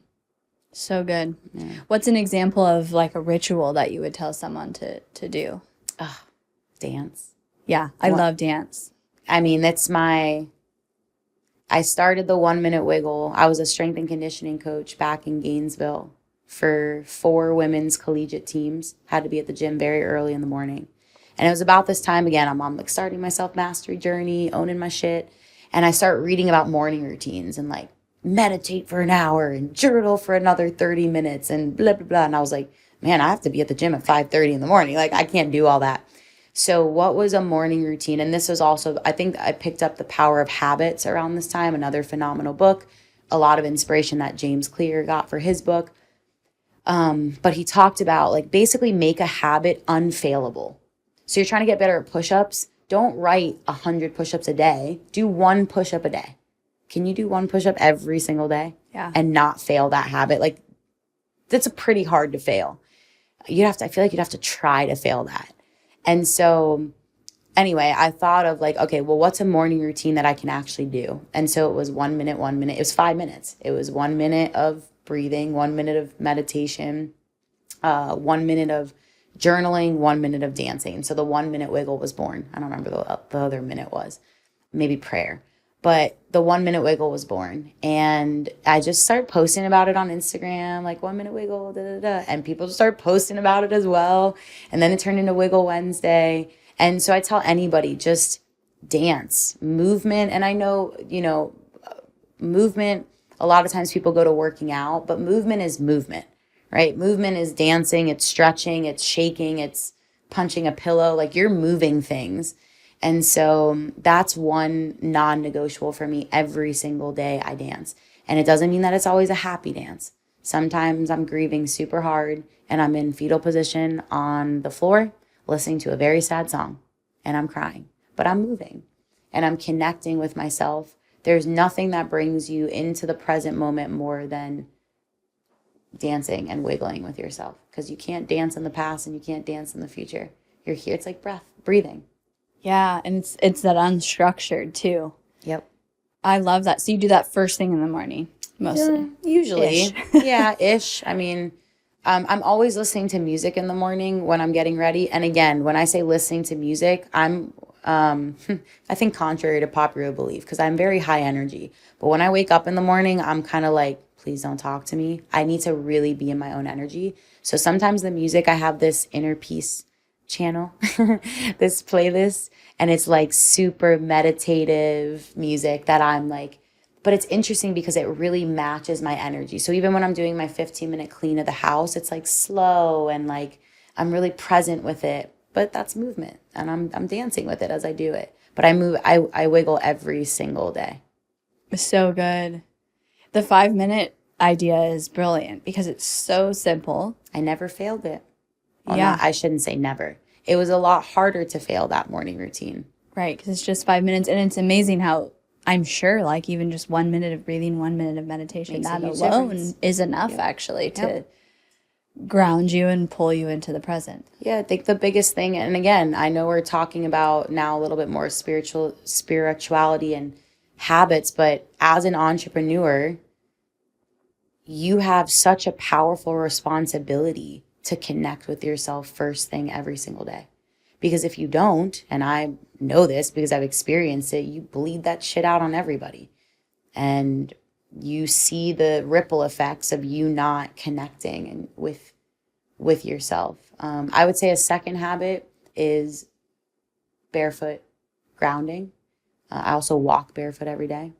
So good. Yeah. What's an example of like a ritual that you would tell someone to do? Dance. Yeah, I love dance. I mean, I started the 1 minute wiggle. I was a strength and conditioning coach back in Gainesville for 4 women's collegiate teams. Had to be at the gym very early in the morning. And it was about this time again, I'm on starting my self-mastery journey, owning my shit. And I start reading about morning routines and meditate for an hour and journal for another 30 minutes and blah, blah, blah. And I was like, man, I have to be at the gym at 5:30 in the morning. I can't do all that. So what was a morning routine? And this was also, I think I picked up The Power of Habits around this time, another phenomenal book, a lot of inspiration that James Clear got for his book. But he talked about basically make a habit unfailable. So you're trying to get better at push-ups. Don't write 100 push-ups a day. Do 1 push-up a day. Can you do 1 push-up every single day? Yeah. And not fail that habit? That's pretty hard to fail. I feel like you'd have to try to fail that. And so anyway, I thought of okay, well, what's a morning routine that I can actually do? And so it was 1 minute, 1 minute. It was 5 minutes. It was 1 minute of breathing, 1 minute of meditation, 1 minute of journaling, 1 minute of dancing. So the 1 minute wiggle was born. I don't remember the other minute was. Maybe prayer. But the 1 minute wiggle was born. And I just started posting about it on Instagram, 1 minute wiggle, da, da, da. And people just started posting about it as well. And then it turned into Wiggle Wednesday. And so I tell anybody, just dance, movement. And I know, movement, a lot of times people go to working out, but movement is movement, right? Movement is dancing, it's stretching, it's shaking, it's punching a pillow. You're moving things. And so that's one non-negotiable for me. Every single day I dance. And it doesn't mean that it's always a happy dance. Sometimes I'm grieving super hard and I'm in fetal position on the floor listening to a very sad song and I'm crying, but I'm moving and I'm connecting with myself. There's nothing that brings you into the present moment more than dancing and wiggling with yourself, because you can't dance in the past and you can't dance in the future. You're here. It's like breathing. Yeah, and it's that unstructured too. Yep. I love that. So you do that first thing in the morning, mostly. Usually. Ish. Yeah, ish. I mean, I'm always listening to music in the morning when I'm getting ready. And again, when I say listening to music, I'm, I think contrary to popular belief, because I'm very high energy. But when I wake up in the morning, I'm kind of like, please don't talk to me. I need to really be in my own energy. So sometimes the music, I have this inner peace channel, this playlist, and it's like super meditative music that I'm like, but it's interesting because it really matches my energy. So even when I'm doing my 15-minute clean of the house, it's like slow and like I'm really present with it. But that's movement, and I'm dancing with it as I do it. But I wiggle every single day. So good. The 5-minute idea is brilliant because it's so simple. I never failed it. Well, Yeah. I shouldn't say never. It was a lot harder to fail that morning routine. Right, because it's just 5 minutes. And it's amazing how I'm sure like even just 1 minute of breathing, 1 minute of meditation, Makes a that huge alone difference. is enough actually to ground you and pull you into the present. Yeah, I think the biggest thing, and again, I know we're talking about now a little bit more spirituality and habits, but as an entrepreneur, you have such a powerful responsibility to connect with yourself first thing every single day. Because if you don't, and I know this because I've experienced it, you bleed that shit out on everybody. And you see the ripple effects of you not connecting and with yourself. I would say a second habit is barefoot grounding. I also walk barefoot every day.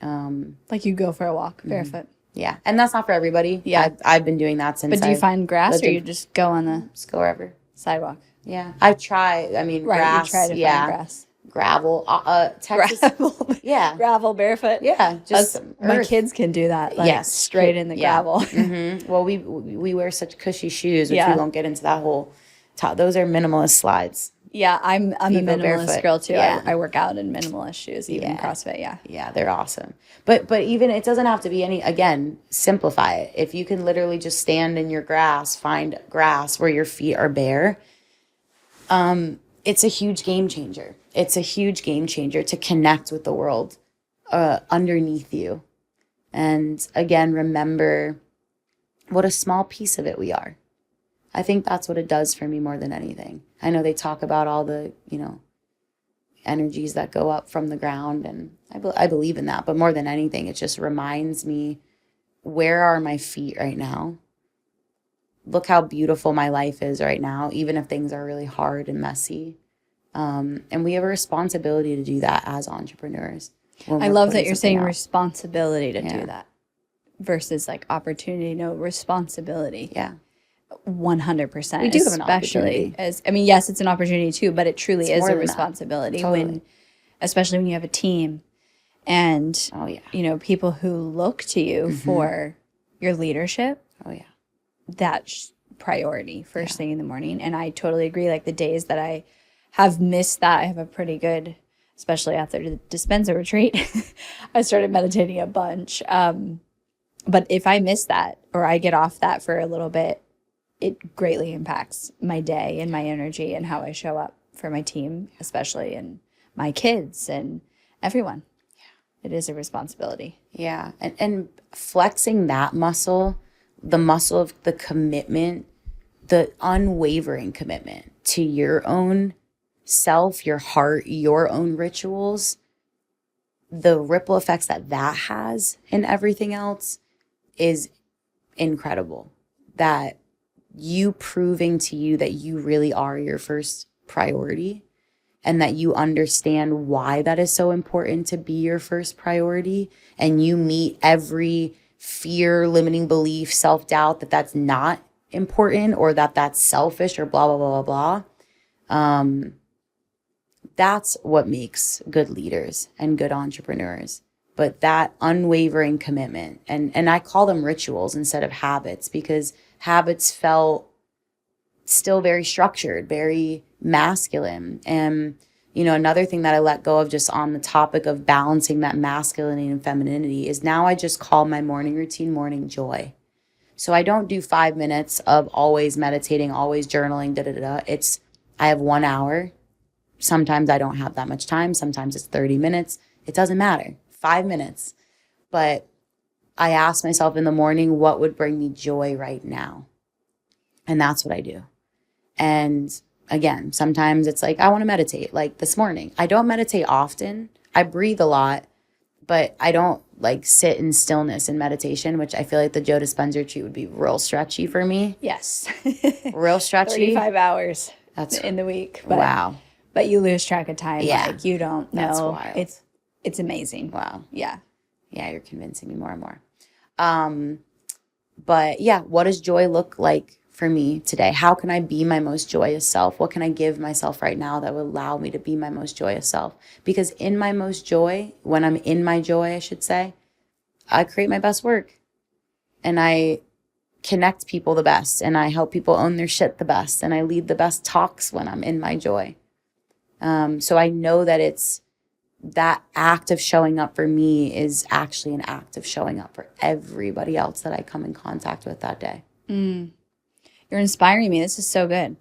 Like you go for a walk barefoot. Yeah, and that's not for everybody. Yeah. I've been doing that since. But do you find grass lived or in- you just go on the Just go wherever. sidewalk? Yeah, I try. I mean, Right, grass. you try to yeah, find grass. gravel. Texas. Gravel. Yeah, Gravel barefoot. yeah. Just My earth. kids can do that. Like Yes, straight in the yeah. gravel. Well, we wear such cushy shoes, which Yeah. we won't get into that whole. Those are minimalist slides. Yeah, I'm a Feet go minimalist barefoot. girl too. Yeah. I work out in minimalist shoes, even Yeah. CrossFit. Yeah. Yeah, they're awesome. But even it doesn't have to be any. Again, simplify it. If you can literally just stand in your grass, find grass where your feet are bare. It's a huge game changer. It's a huge game changer to connect with the world underneath you. And again, remember what a small piece of it we are. I think that's what it does for me more than anything. I know they talk about all the, energies that go up from the ground, and I believe in that. But more than anything, it just reminds me, where are my feet right now? Look how beautiful my life is right now, even if things are really hard and messy. And we have a responsibility to do that as entrepreneurs. I love that you're saying responsibility responsibility to Yeah. do that versus like opportunity. No, responsibility. Yeah. 100%. We do have an especially opportunity. yes, it's an opportunity too, but it truly is more a than that. responsibility Totally. especially when you have a team and, Oh, yeah. people who look to you for your leadership. Oh, yeah. That's priority first thing in the morning. And I totally agree. Like the days that I have missed that, I have a pretty good, especially after the dispenser retreat, I started meditating a bunch. But if I miss that or I get off that for a little bit, it greatly impacts my day and my energy and how I show up for my team, especially, and my kids and everyone. Yeah. It is a responsibility. Yeah. And flexing that muscle, the muscle of the commitment, the unwavering commitment to your own self, your heart, your own rituals, the ripple effects that has in everything else is incredible. That you proving to you that you really are your first priority and that you understand why that is so important to be your first priority, and you meet every fear, limiting belief, self-doubt that that's not important or that that's selfish or blah, blah, blah, blah, blah. That's what makes good leaders and good entrepreneurs. But that unwavering commitment, and I call them rituals instead of habits, because habits felt still very structured, very masculine. And, another thing that I let go of just on the topic of balancing that masculinity and femininity is now I just call my morning routine morning joy. So I don't do 5 minutes of always meditating, always journaling, I have 1 hour. Sometimes I don't have that much time. Sometimes it's 30 minutes. It doesn't matter. 5 minutes. But I ask myself in the morning, what would bring me joy right now? And that's what I do. And again, sometimes it's like, I want to meditate, like this morning. I don't meditate often. I breathe a lot, but I don't like sit in stillness in meditation, which I feel like the Joe Dispenza retreat would be real stretchy for me. Yes. Real stretchy. 35 hours That's in the week. Wow. But you lose track of time. Yeah. Like you don't know. That's wild. It's amazing. Wow. Yeah. Yeah, you're convincing me more and more. But yeah, what does joy look like for me today? How can I be my most joyous self? What can I give myself right now that will allow me to be my most joyous self? Because in my most joy, when I'm in my joy, I should say, I create my best work and I connect people the best and I help people own their shit the best and I lead the best talks when I'm in my joy. So I know that it's that act of showing up for me is actually an act of showing up for everybody else that I come in contact with that day. You're inspiring me. This is so good.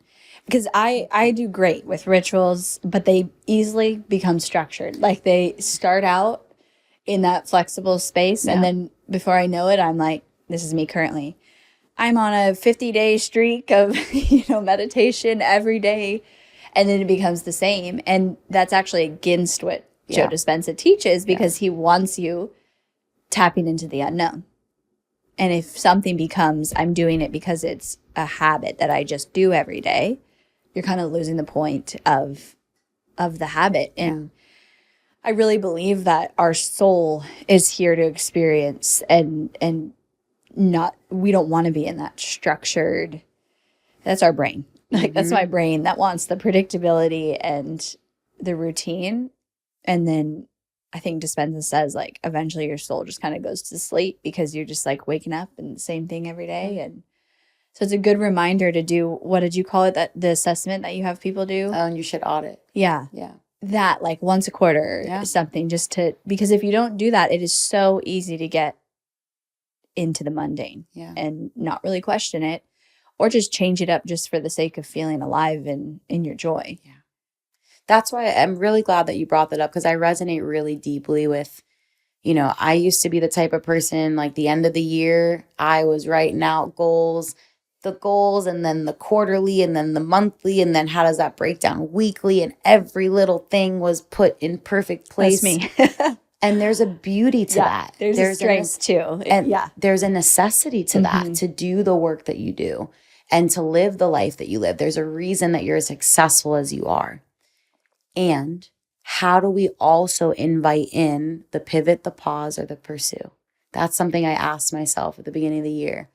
Because I do great with rituals, but they easily become structured. Like they start out in that flexible space. And then before I know it, I'm like, this is me currently. I'm on a 50-day streak of, meditation every day. And then it becomes the same. And that's actually against what Joe Dispenza teaches because he wants you tapping into the unknown. And if something becomes, I'm doing it because it's a habit that I just do every day, you're kind of losing the point of the habit. And I really believe that our soul is here to experience and not, we don't want to be in that structured, that's our brain. Like that's my brain that wants the predictability and the routine. And then I think Dispenza says like eventually your soul just kind of goes to sleep because you're just like waking up and the same thing every day. And so it's a good reminder to do, what did you call it? That the assessment that you have people do? Oh, and you should audit. Yeah. Yeah. That like once a quarter or something because if you don't do that, it is so easy to get into the mundane and not really question it or just change it up just for the sake of feeling alive and in your joy. Yeah. That's why I'm really glad that you brought that up because I resonate really deeply with, I used to be the type of person like the end of the year, I was writing out the goals and then the quarterly and then the monthly and then how does that break down weekly and every little thing was put in perfect place. That's me. And there's a beauty to that. There's a strength too. And there's a necessity to that, to do the work that you do and to live the life that you live. There's a reason that you're as successful as you are. And how do we also invite in the pivot, the pause, or the pursue? That's something I asked myself at the beginning of the year.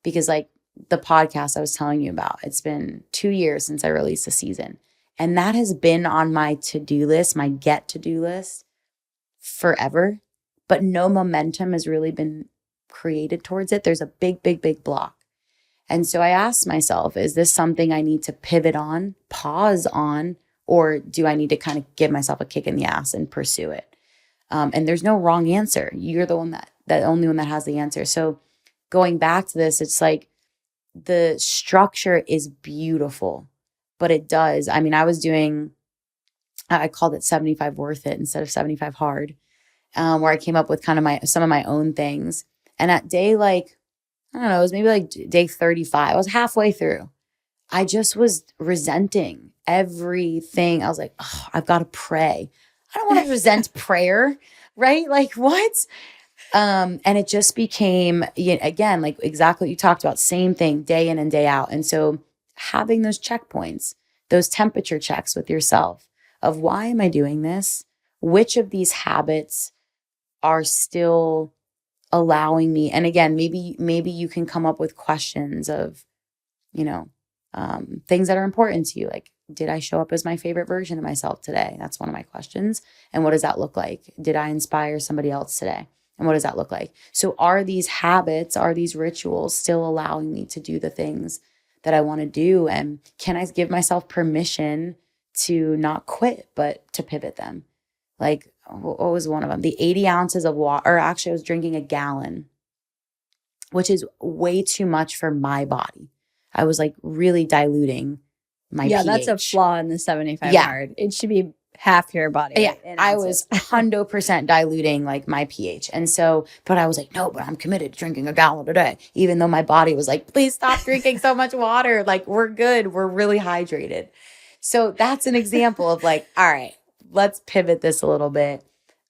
Because like the podcast I was telling you about, it's been 2 years since I released a season. And that has been on my to-do list, my get-to-do list forever. But no momentum has really been created towards it. There's a big, big, big block. And so I asked myself, is this something I need to pivot on, pause on, or do I need to kind of give myself a kick in the ass and pursue it? And there's no wrong answer. You're the one the only one that has the answer. So going back to this, it's like the structure is beautiful, but it does. I mean, I called it 75 worth it instead of 75 hard, where I came up with kind of some of my own things. And at day like, I don't know, it was maybe like day 35. I was halfway through. I just was resenting everything. I was like, oh, I've got to pray. I don't want to resent prayer, right? Like what? And it just became, again, like exactly what you talked about, same thing day in and day out. And so having those checkpoints, those temperature checks with yourself of why am I doing this? Which of these habits are still allowing me? And again, maybe you can come up with questions of, things that are important to you. Like, did I show up as my favorite version of myself today? That's one of my questions. And what does that look like? Did I inspire somebody else today? And what does that look like? So are these habits, are these rituals still allowing me to do the things that I want to do? And can I give myself permission to not quit, but to pivot them? Like, what was one of them? The 80 ounces of water, or actually I was drinking a gallon, which is way too much for my body. I was like really diluting my pH. That's a flaw in the 75 hard. It should be half your body. Yeah, I was 100% diluting like my pH. And so, but I was like, no, but I'm committed to drinking a gallon a day, even though my body was like, please stop drinking so much water. Like, we're good. We're really hydrated. So that's an example of like, all right, let's pivot this a little bit.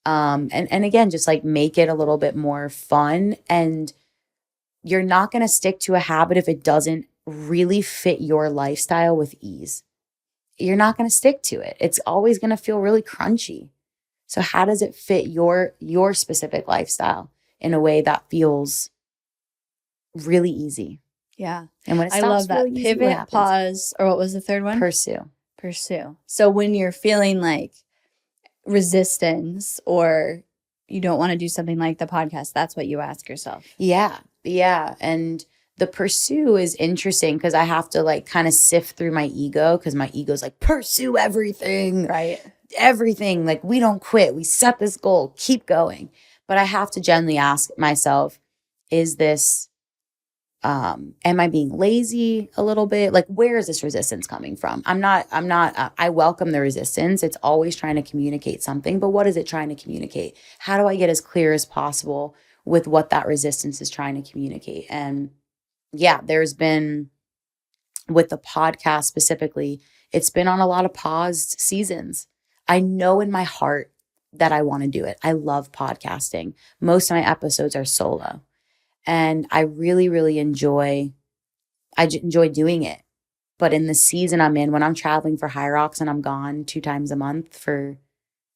And again, just like make it a little bit more fun. And you're not going to stick to a habit if it doesn't really fit your lifestyle with ease. You're not going to stick to it. It's always going to feel really crunchy. So how does it fit your specific lifestyle in a way that feels really easy? Yeah. And when it I stops love that. really easy, Pivot, pause, or what was the third one? Pursue. So when you're feeling like resistance or you don't want to do something like the podcast, that's what you ask yourself. Yeah. And the pursue is interesting because I have to like kind of sift through my ego, because my ego's like, pursue everything. Right. Everything. Like, we don't quit. We set this goal. Keep going. But I have to gently ask myself, is this, am I being lazy a little bit? Like, where is this resistance coming from? I welcome the resistance. It's always trying to communicate something, but what is it trying to communicate? How do I get as clear as possible with what that resistance is trying to communicate? And yeah, there's been, with the podcast specifically, it's been on a lot of paused seasons. I know in my heart that I want to do it. I love podcasting. Most of my episodes are solo. And I really, really enjoy doing it. But in the season I'm in, when I'm traveling for High Rocks and I'm gone 2 times a month for,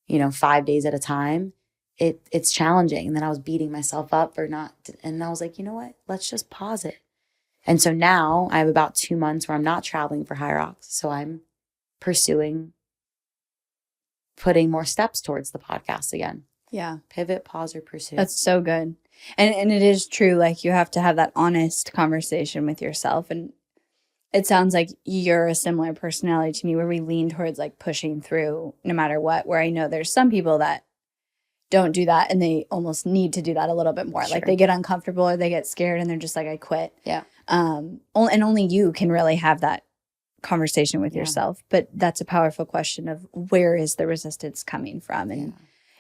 5 days at a time, it's challenging. And then I was beating myself up for not, and I was like, you know what? Let's just pause it. And so now I have about 2 months where I'm not traveling for High Rocks. So I'm pursuing putting more steps towards the podcast again. Yeah. Pivot, pause, or pursue. That's so good. And it is true. Like, you have to have that honest conversation with yourself. And it sounds like you're a similar personality to me, where we lean towards like pushing through no matter what, where I know there's some people that don't do that and they almost need to do that a little bit more. Sure. Like, they get uncomfortable or they get scared and they're just like, I quit. Yeah. And only you can really have that conversation with yourself. But that's a powerful question of, where is the resistance coming from? And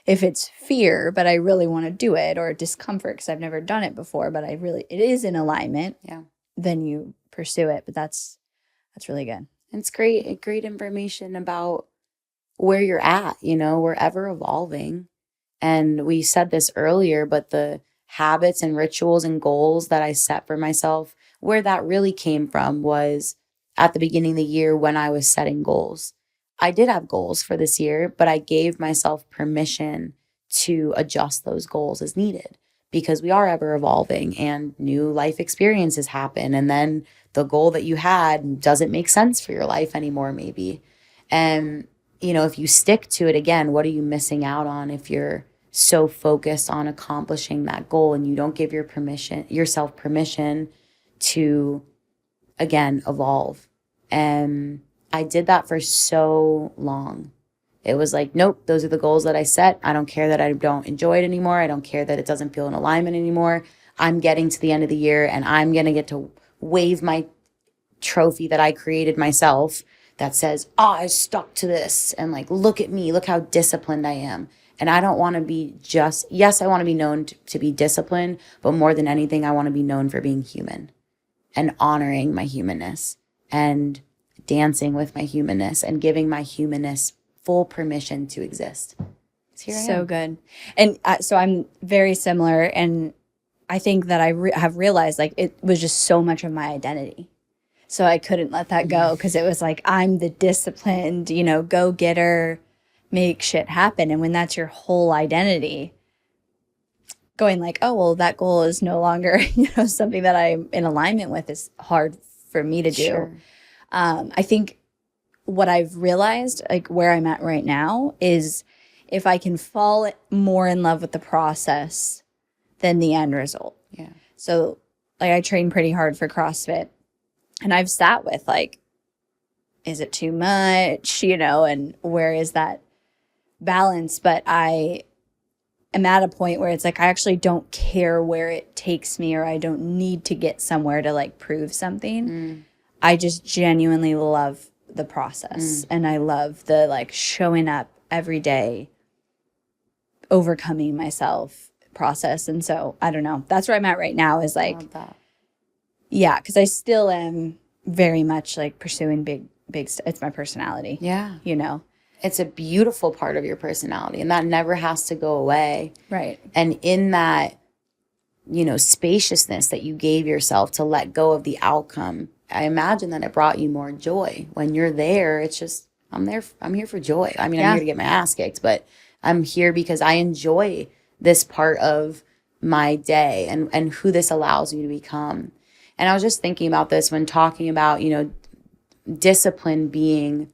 if it's fear, but I really want to do it, or discomfort because I've never done it before, but it is in alignment. Yeah. Then you pursue it. But that's really good. And it's great information about where you're at. We're ever evolving. And we said this earlier, but the habits and rituals and goals that I set for myself, where that really came from was at the beginning of the year when I was setting goals. I did have goals for this year, but I gave myself permission to adjust those goals as needed, because we are ever evolving and new life experiences happen. And then the goal that you had doesn't make sense for your life anymore, maybe. And, if you stick to it, again, what are you missing out on if you're so focused on accomplishing that goal and you don't give yourself permission to, again, evolve? And I did that for so long. It was like, nope, those are the goals that I set. I don't care that I don't enjoy it anymore. I don't care that it doesn't feel in alignment anymore. I'm getting to the end of the year and I'm going to get to wave my trophy that I created myself that says, oh, I stuck to this. And like, look at me, look how disciplined I am. And I don't want to be yes, I want to be known to be disciplined, but more than anything, I want to be known for being human and honoring my humanness and dancing with my humanness and giving my humanness full permission to exist. So good. And so I'm very similar. And I think that I have realized like it was just so much of my identity. So I couldn't let that go, because it was like, I'm the disciplined, go-getter, make shit happen. And when that's your whole identity, going like, oh, well, that goal is no longer, something that I'm in alignment with, is hard for me to do. Sure. I think what I've realized, like where I'm at right now, is if I can fall more in love with the process than the end result. Yeah. So like I train pretty hard for CrossFit, and I've sat with like, is it too much, and where is that balance? But I am at a point where it's like, I actually don't care where it takes me, or I don't need to get somewhere to like prove something. I just genuinely love the process, and I love the like showing up every day, overcoming myself process. And so I don't know, that's where I'm at right now, is like, yeah, because I still am very much like pursuing big it's my personality. Yeah. It's a beautiful part of your personality, and that never has to go away. Right. And in that, spaciousness that you gave yourself to let go of the outcome, I imagine that it brought you more joy. When you're there, it's just, I'm here for joy. I mean, I'm here to get my ass kicked, but I'm here because I enjoy this part of my day and who this allows me to become. And I was just thinking about this when talking about, discipline being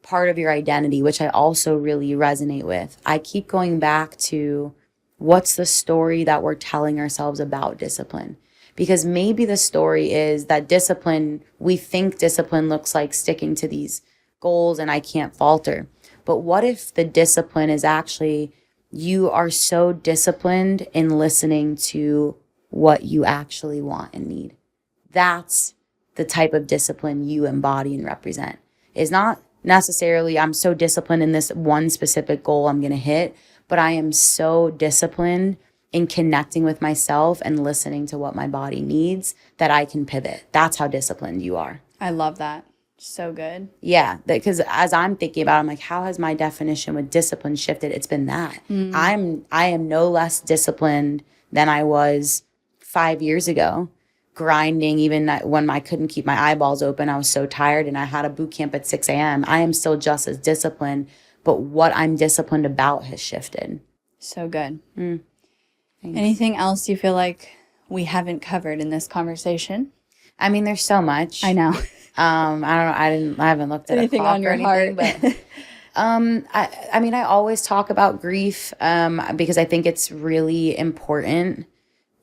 part of your identity, which I also really resonate with. I keep going back to, what's the story that we're telling ourselves about discipline? Because maybe the story is that we think discipline looks like sticking to these goals and I can't falter. But what if the discipline is actually, you are so disciplined in listening to what you actually want and need? That's the type of discipline you embody and represent. Is not necessarily, I'm so disciplined in this one specific goal I'm going to hit, but I am so disciplined in connecting with myself and listening to what my body needs that I can pivot. That's how disciplined you are. I love that. So good. Yeah, because as I'm thinking about it, I'm like, how has my definition with discipline shifted? It's been that. I am no less disciplined than I was 5 years ago. Grinding, even when I couldn't keep my eyeballs open, I was so tired and I had a boot camp at 6 a.m. I am still just as disciplined, but what I'm disciplined about has shifted. So good. Anything else you feel like we haven't covered in this conversation? I mean, there's so much. I know. I don't know. I haven't looked at anything on your heart, but I mean, I always talk about grief because I think it's really important,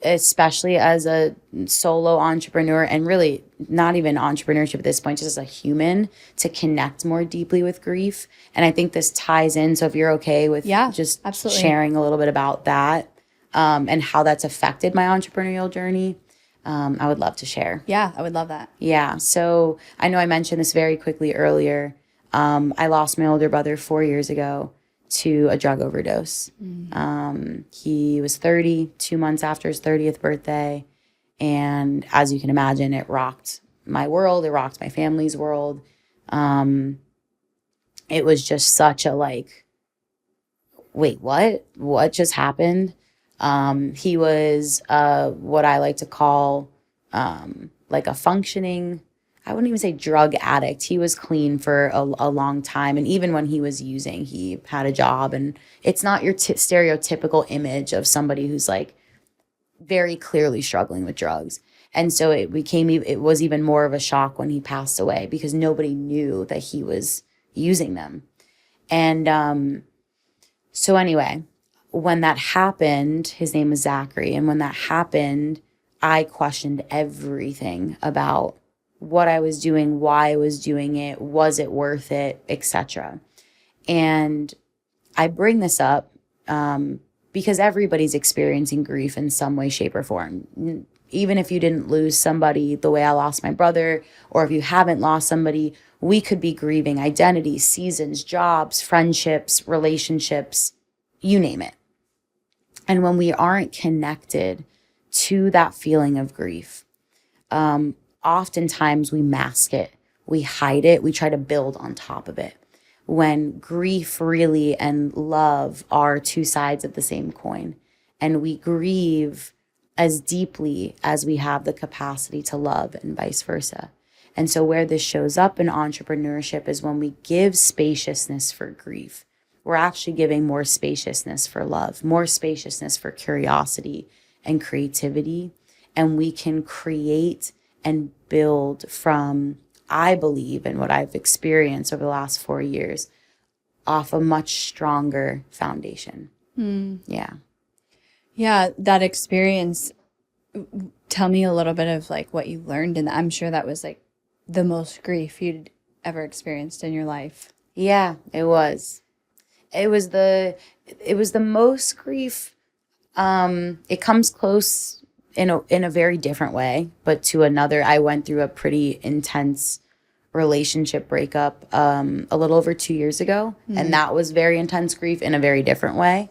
especially as a solo entrepreneur, and really not even entrepreneurship at this point, just as a human, to connect more deeply with grief. And I think this ties in. So if you're okay with just absolutely sharing a little bit about that and how that's affected my entrepreneurial journey, I would love to share. Yeah, I would love that. Yeah. So I know I mentioned this very quickly earlier. I lost my older brother 4 years ago to a drug overdose. He was 30, 2 months after his 30th birthday. And as you can imagine, it rocked my world. It rocked my family's world. It was just such a like, wait, what? What just happened? He was what I like to call like a functioning, I wouldn't even say drug addict. He was clean for a long time. And even when he was using, he had a job. And it's not your stereotypical image of somebody who's like very clearly struggling with drugs. And so it was even more of a shock when he passed away because nobody knew that he was using them. And so anyway, when that happened, his name is Zachary. And when that happened, I questioned everything about what I was doing, why I was doing it, was it worth it, etc. And I bring this up because everybody's experiencing grief in some way, shape, or form. Even if you didn't lose somebody the way I lost my brother, or if you haven't lost somebody, we could be grieving identity, seasons, jobs, friendships, relationships, you name it. And when we aren't connected to that feeling of grief, oftentimes we mask it, we hide it, we try to build on top of it. When grief really and love are two sides of the same coin, and we grieve as deeply as we have the capacity to love and vice versa. And so where this shows up in entrepreneurship is when we give spaciousness for grief, we're actually giving more spaciousness for love, more spaciousness for curiosity and creativity. And we can create and build from I believe, and what I've experienced over the last 4 years, off a much stronger foundation. Yeah. Yeah, that experience. Tell me a little bit of like what you learned, and I'm sure that was like the most grief you'd ever experienced in your life. Yeah, it was. It was the most grief. It comes close in a very different way, but to another. I went through a pretty intense relationship breakup a little over 2 years ago, and that was very intense grief in a very different way.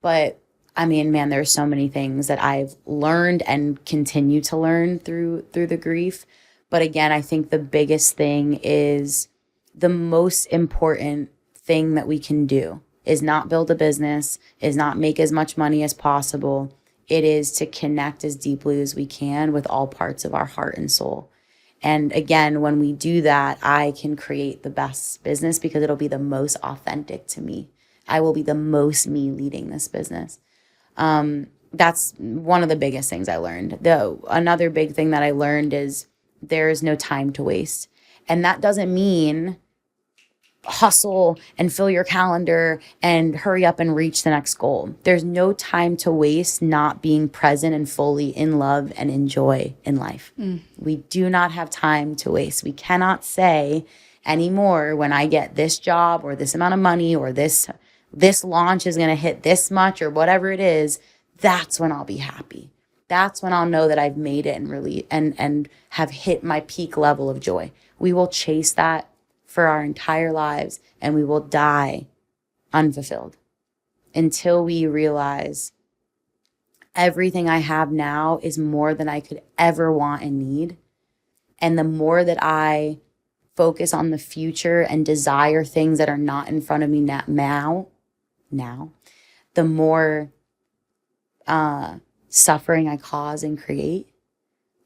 But I mean, man, there's so many things that I've learned and continue to learn through the grief. But again, I think the biggest thing is the most important thing that we can do is not build a business, is not make as much money as possible. It is to connect as deeply as we can with all parts of our heart and soul. And again, when we do that, I can create the best business because it'll be the most authentic to me. I will be the most me leading this business. That's one of the biggest things I learned. Another big thing that I learned is there is no time to waste. And that doesn't mean hustle and fill your calendar and hurry up and reach the next goal. There's no time to waste not being present and fully in love and in joy in life. We do not have time to waste. We cannot say anymore, when I get this job or this amount of money or this launch is going to hit this much or whatever it is, that's when I'll be happy. That's when I'll know that I've made it and really and have hit my peak level of joy. We will chase that for our entire lives, and we will die unfulfilled until we realize everything I have now is more than I could ever want and need. And the more that I focus on the future and desire things that are not in front of me now, the more suffering I cause and create.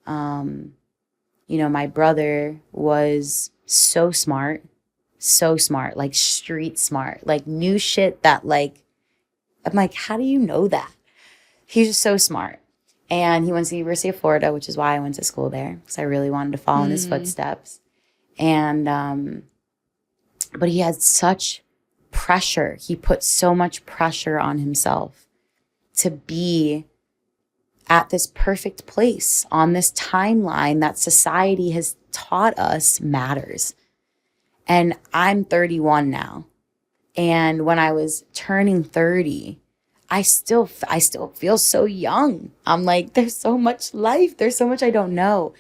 My brother was so smart, like street smart, like knew shit that like, I'm like, how do you know that? He's just so smart. And he went to the University of Florida, which is why I went to school there, because I really wanted to follow in his footsteps. And, but he had such pressure. He put so much pressure on himself to be at this perfect place on this timeline that society has taught us matters. And I'm 31 now. And when I was turning 30, I still feel so young. I'm like, there's so much life. There's so much I don't know.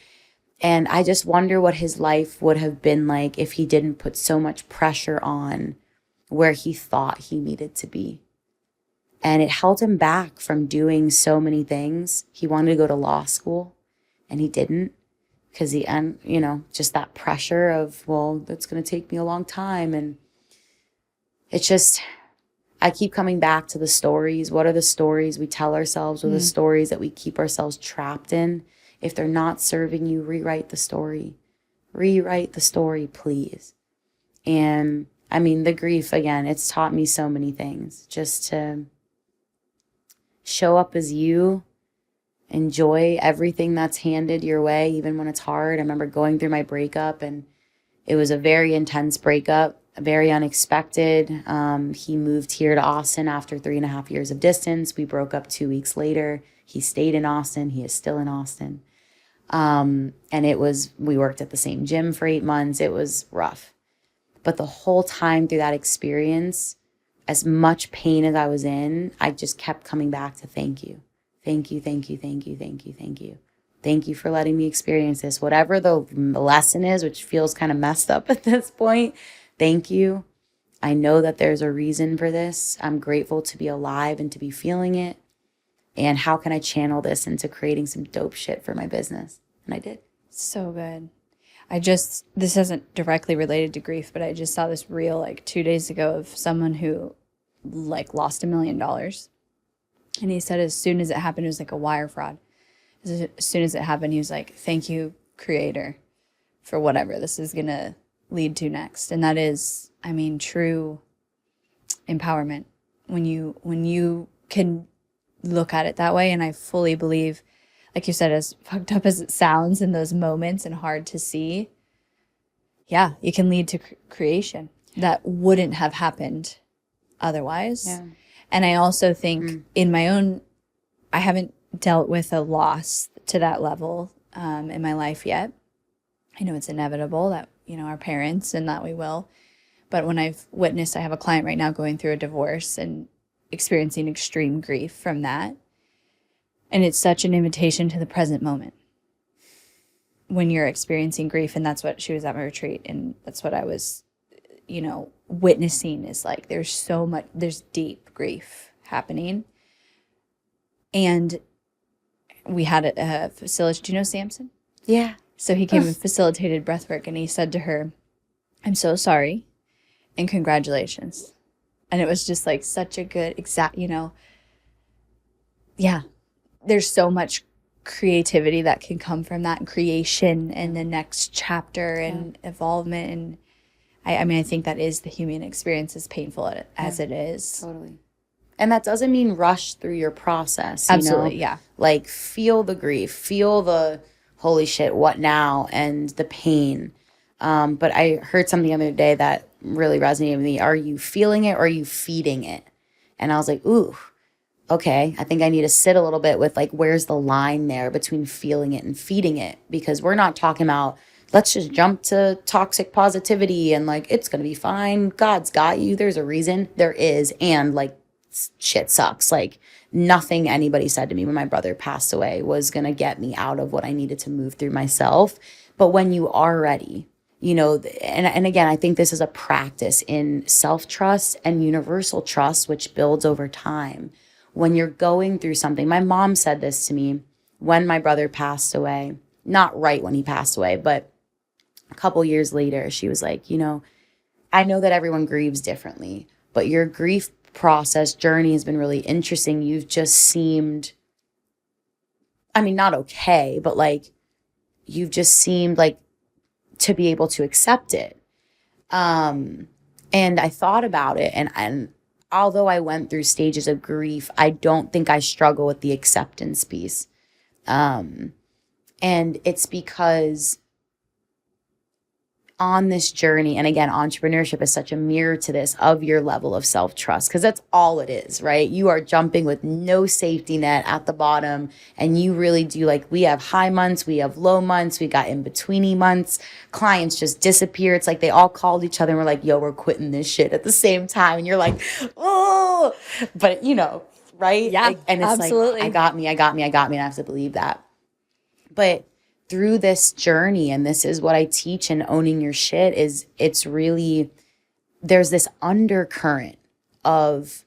And I just wonder what his life would have been like if he didn't put so much pressure on where he thought he needed to be. And it held him back from doing so many things. He wanted to go to law school and he didn't because just that pressure of, well, that's going to take me a long time. And it's just, I keep coming back to the stories. What are the stories we tell ourselves, or the stories that we keep ourselves trapped in? If they're not serving you, rewrite the story. Rewrite the story, please. And I mean, the grief, again, it's taught me so many things. Just to show up as you, enjoy everything that's handed your way, even when it's hard. I remember going through my breakup, and it was a very intense breakup, very unexpected. He moved here to Austin after 3.5 years of distance. We broke up 2 weeks later. He stayed in Austin. He is still in Austin. And we worked at the same gym for 8 months. It was rough. But the whole time through that experience, as much pain as I was in, I just kept coming back to thank you. Thank you, thank you, thank you, thank you, thank you. Thank you for letting me experience this. Whatever the lesson is, which feels kind of messed up at this point, thank you. I know that there's a reason for this. I'm grateful to be alive and to be feeling it. And how can I channel this into creating some dope shit for my business? And I did. So good. This isn't directly related to grief, but I just saw this reel like 2 days ago of someone who like lost $1 million. And he said as soon as it happened, it was like a wire fraud. As soon as it happened, he was like, thank you, creator, for whatever this is going to lead to next. And that is, I mean, true empowerment when you can look at it that way. And I fully believe, like you said, as fucked up as it sounds in those moments and hard to see, yeah, it can lead to creation that wouldn't have happened otherwise. Yeah. And I also think in my own, I haven't dealt with a loss to that level in my life yet. I know it's inevitable that, our parents and that we will. But when I've witnessed, I have a client right now going through a divorce and experiencing extreme grief from that. And it's such an invitation to the present moment when you're experiencing grief. And that's what she was at my retreat. And that's what I was, witnessing is like, there's deep grief happening. And we had a facilitator. Do you know Samson? Yeah. So he came and facilitated breathwork, and he said to her, "I'm so sorry and congratulations." And it was just like such a good yeah, there's so much creativity that can come from that, and creation and the next chapter and evolvement. And I think that is the human experience, as painful as it is. Totally. And that doesn't mean rush through your process. Absolutely, yeah. Like, feel the grief, feel the holy shit, what now, and the pain. But I heard something the other day that really resonated with me. Are you feeling it or are you feeding it? And I was like, ooh, okay. I think I need to sit a little bit with like, where's the line there between feeling it and feeding it? Because we're not talking about, let's just jump to toxic positivity and like, it's going to be fine. God's got you. There's a reason. There is. And like, shit sucks. Like, nothing anybody said to me when my brother passed away was going to get me out of what I needed to move through myself. But when you are ready, and again, I think this is a practice in self-trust and universal trust, which builds over time. When you're going through something, my mom said this to me when my brother passed away, not right when he passed away, but a couple years later. She was like, I know that everyone grieves differently, but your grief process journey has been really interesting. You've just seemed, not okay, but like, you've just seemed like to be able to accept it. And I thought about it, and although I went through stages of grief, I don't think I struggle with the acceptance piece. And it's because on this journey, and again, entrepreneurship is such a mirror to this of your level of self-trust, because that's all it is, right? You are jumping with no safety net at the bottom, and you really do, like, we have high months, we have low months, we got in-betweeny months, clients just disappear. It's like they all called each other and were like, yo, we're quitting this shit at the same time, and you're like, oh, but right? Yeah, and it's absolutely. like, I got me, and I have to believe that. But through this journey, and this is what I teach in owning your shit, is it's really, there's this undercurrent of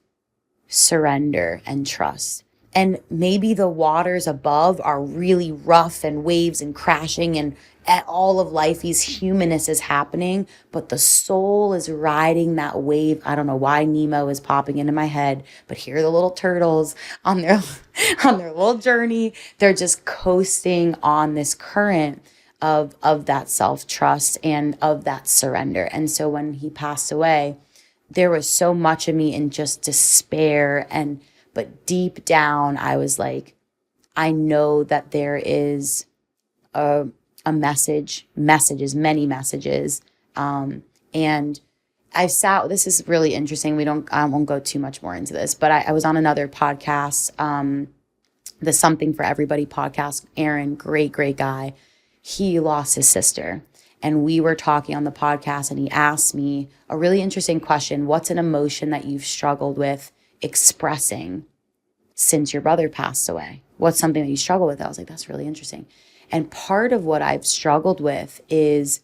surrender and trust. And maybe the waters above are really rough and waves and crashing and at all of life's humanness is happening, but the soul is riding that wave. I don't know why Nemo is popping into my head, but here are the little turtles on their little journey. They're just coasting on this current of that self-trust and of that surrender. And so when he passed away, there was so much of me in just despair, but deep down I was like, I know that there is a messages, many messages. And this is really interesting. I won't go too much more into this, but I was on another podcast, the Something for Everybody podcast. Aaron, great guy. He lost his sister, and we were talking on the podcast, and he asked me a really interesting question. What's an emotion that you've struggled with expressing since your brother passed away? What's something that you struggle with? I was like, that's really interesting. And part of what I've struggled with is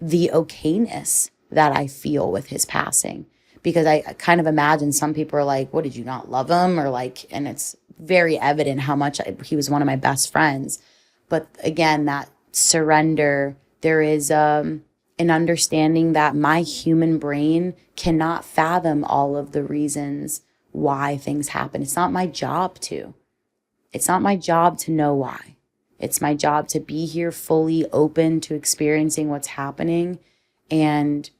the okayness that I feel with his passing, because I kind of imagine some people are like, what, did you not love him? Or like, and it's very evident how much he was one of my best friends. But again, that surrender, there is an understanding that my human brain cannot fathom all of the reasons why things happen. It's not my job to. It's not my job to know why. It's my job to be here fully open to experiencing what's happening and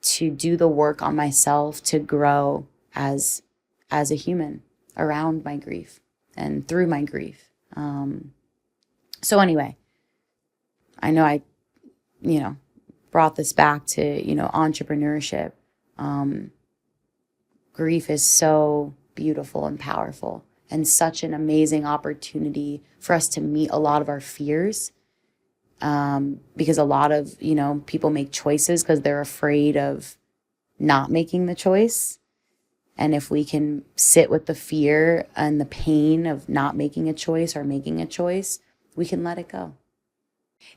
to do the work on myself to grow as a human around my grief and through my grief. So anyway, I know I brought this back to, entrepreneurship. Grief is so beautiful and powerful, and such an amazing opportunity for us to meet a lot of our fears. Because a lot of, people make choices because they're afraid of not making the choice. And if we can sit with the fear and the pain of not making a choice or making a choice, we can let it go.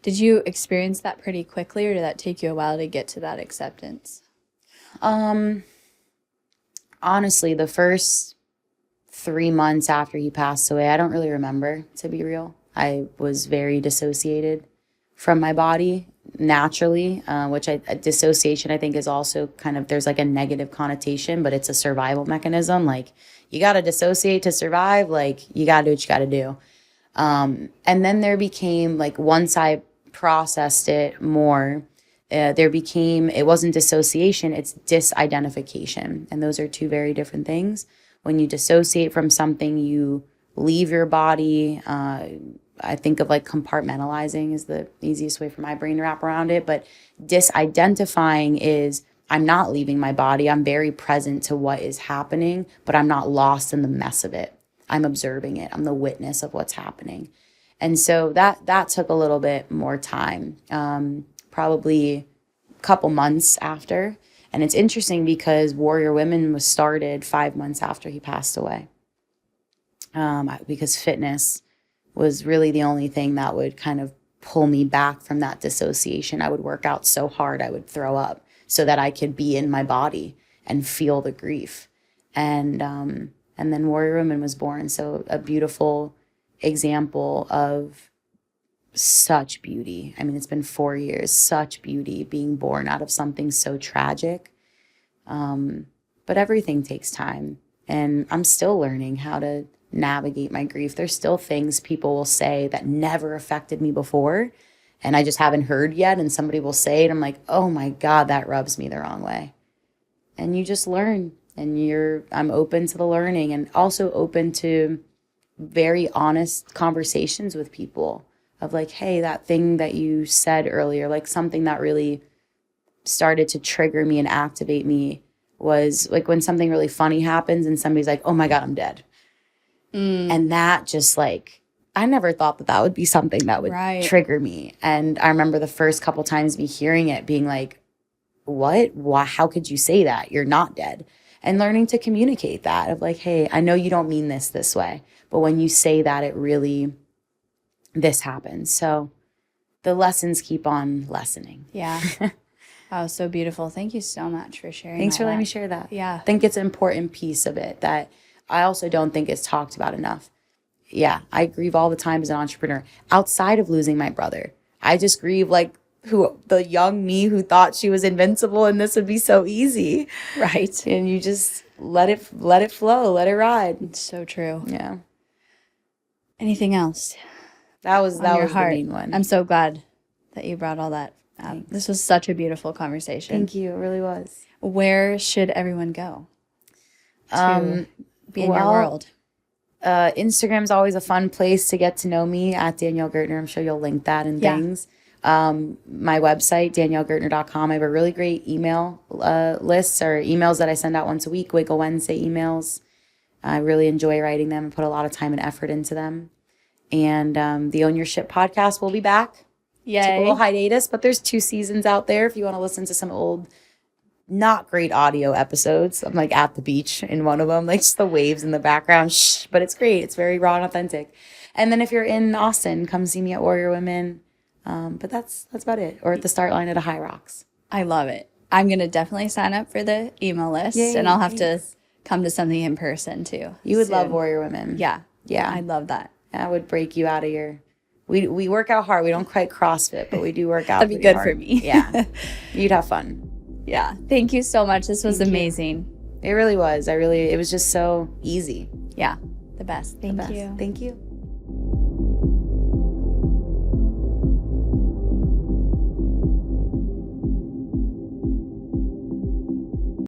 Did you experience that pretty quickly, or did that take you a while to get to that acceptance? Honestly, the first 3 months after he passed away, I don't really remember, to be real. I was very dissociated from my body naturally, which dissociation, I think, is also kind of, there's like a negative connotation, but it's a survival mechanism. Like, you got to dissociate to survive. Like, you got to do what you got to do. And then there became, like, once I processed it more, it wasn't dissociation, it's disidentification. And those are two very different things. When you dissociate from something, you leave your body. I think of like compartmentalizing is the easiest way for my brain to wrap around it. But disidentifying is, I'm not leaving my body. I'm very present to what is happening, but I'm not lost in the mess of it. I'm observing it. I'm the witness of what's happening. And so that took a little bit more time, probably a couple months after. And it's interesting because Warrior Women was started 5 months after he passed away, because fitness was really the only thing that would kind of pull me back from that dissociation. I would work out so hard I would throw up so that I could be in my body and feel the grief. And then Warrior Women was born. So a beautiful example of such beauty. I mean, it's been 4 years, such beauty being born out of something so tragic. But everything takes time. And I'm still learning how to navigate my grief. There's still things people will say that never affected me before, and I just haven't heard yet. And somebody will say it. I'm like, oh my God, that rubs me the wrong way. And you just learn, and I'm open to the learning, and also open to very honest conversations with people of like, hey, that thing that you said earlier, like something that really started to trigger me and activate me was like when something really funny happens and somebody's like, oh my God, I'm dead. And that just like, I never thought that would be something that would trigger me. And I remember the first couple times me hearing it being like, what? Why? How could you say that? You're not dead. And learning to communicate that of like, hey, I know you don't mean this way, but when you say that, it really, this happens. So the lessons keep on lessening. Yeah. Wow, so beautiful. Thank you so much for sharing. Thanks for letting me share that. Yeah. I think it's an important piece of it that I also don't think it's talked about enough. Yeah, I grieve all the time as an entrepreneur. Outside of losing my brother, I just grieve like the young me who thought she was invincible and this would be so easy. Right. And you just let it flow, let it ride. It's so true. Yeah. Anything else? That was the main one. I'm so glad that you brought all that up. Thanks. This was such a beautiful conversation. Thank you. It really was. Where should everyone go to be in your world? Instagram's always a fun place to get to know me, at Danielle Gertner. I'm sure you'll link that and things. My website, daniellegertner.com. I have a really great email list, or emails that I send out once a week, Wiggle Wednesday emails. I really enjoy writing them and put a lot of time and effort into them. And the Own Your Ship podcast will be back. Yay. Took a little hiatus, but there's 2 seasons out there if you want to listen to some old, not great audio episodes. I'm like at the beach in one of them, like just the waves in the background. Shh, but it's great. It's very raw and authentic. And then if you're in Austin, come see me at Warrior Women. But that's about it. Or at the start line at a High Rocks. I love it. I'm going to definitely sign up for the email list. Yay, and I'll have to come to something in person too. You would love Warrior Women. Yeah. Yeah. I love that. That would break you out of your... We work out hard. We don't quite CrossFit, but we do work out. That'd be good hard. for me. Yeah. You'd have fun. Yeah. Thank you so much. This was amazing. It really was. It was just so easy. Yeah. The best. Thank you. Thank you.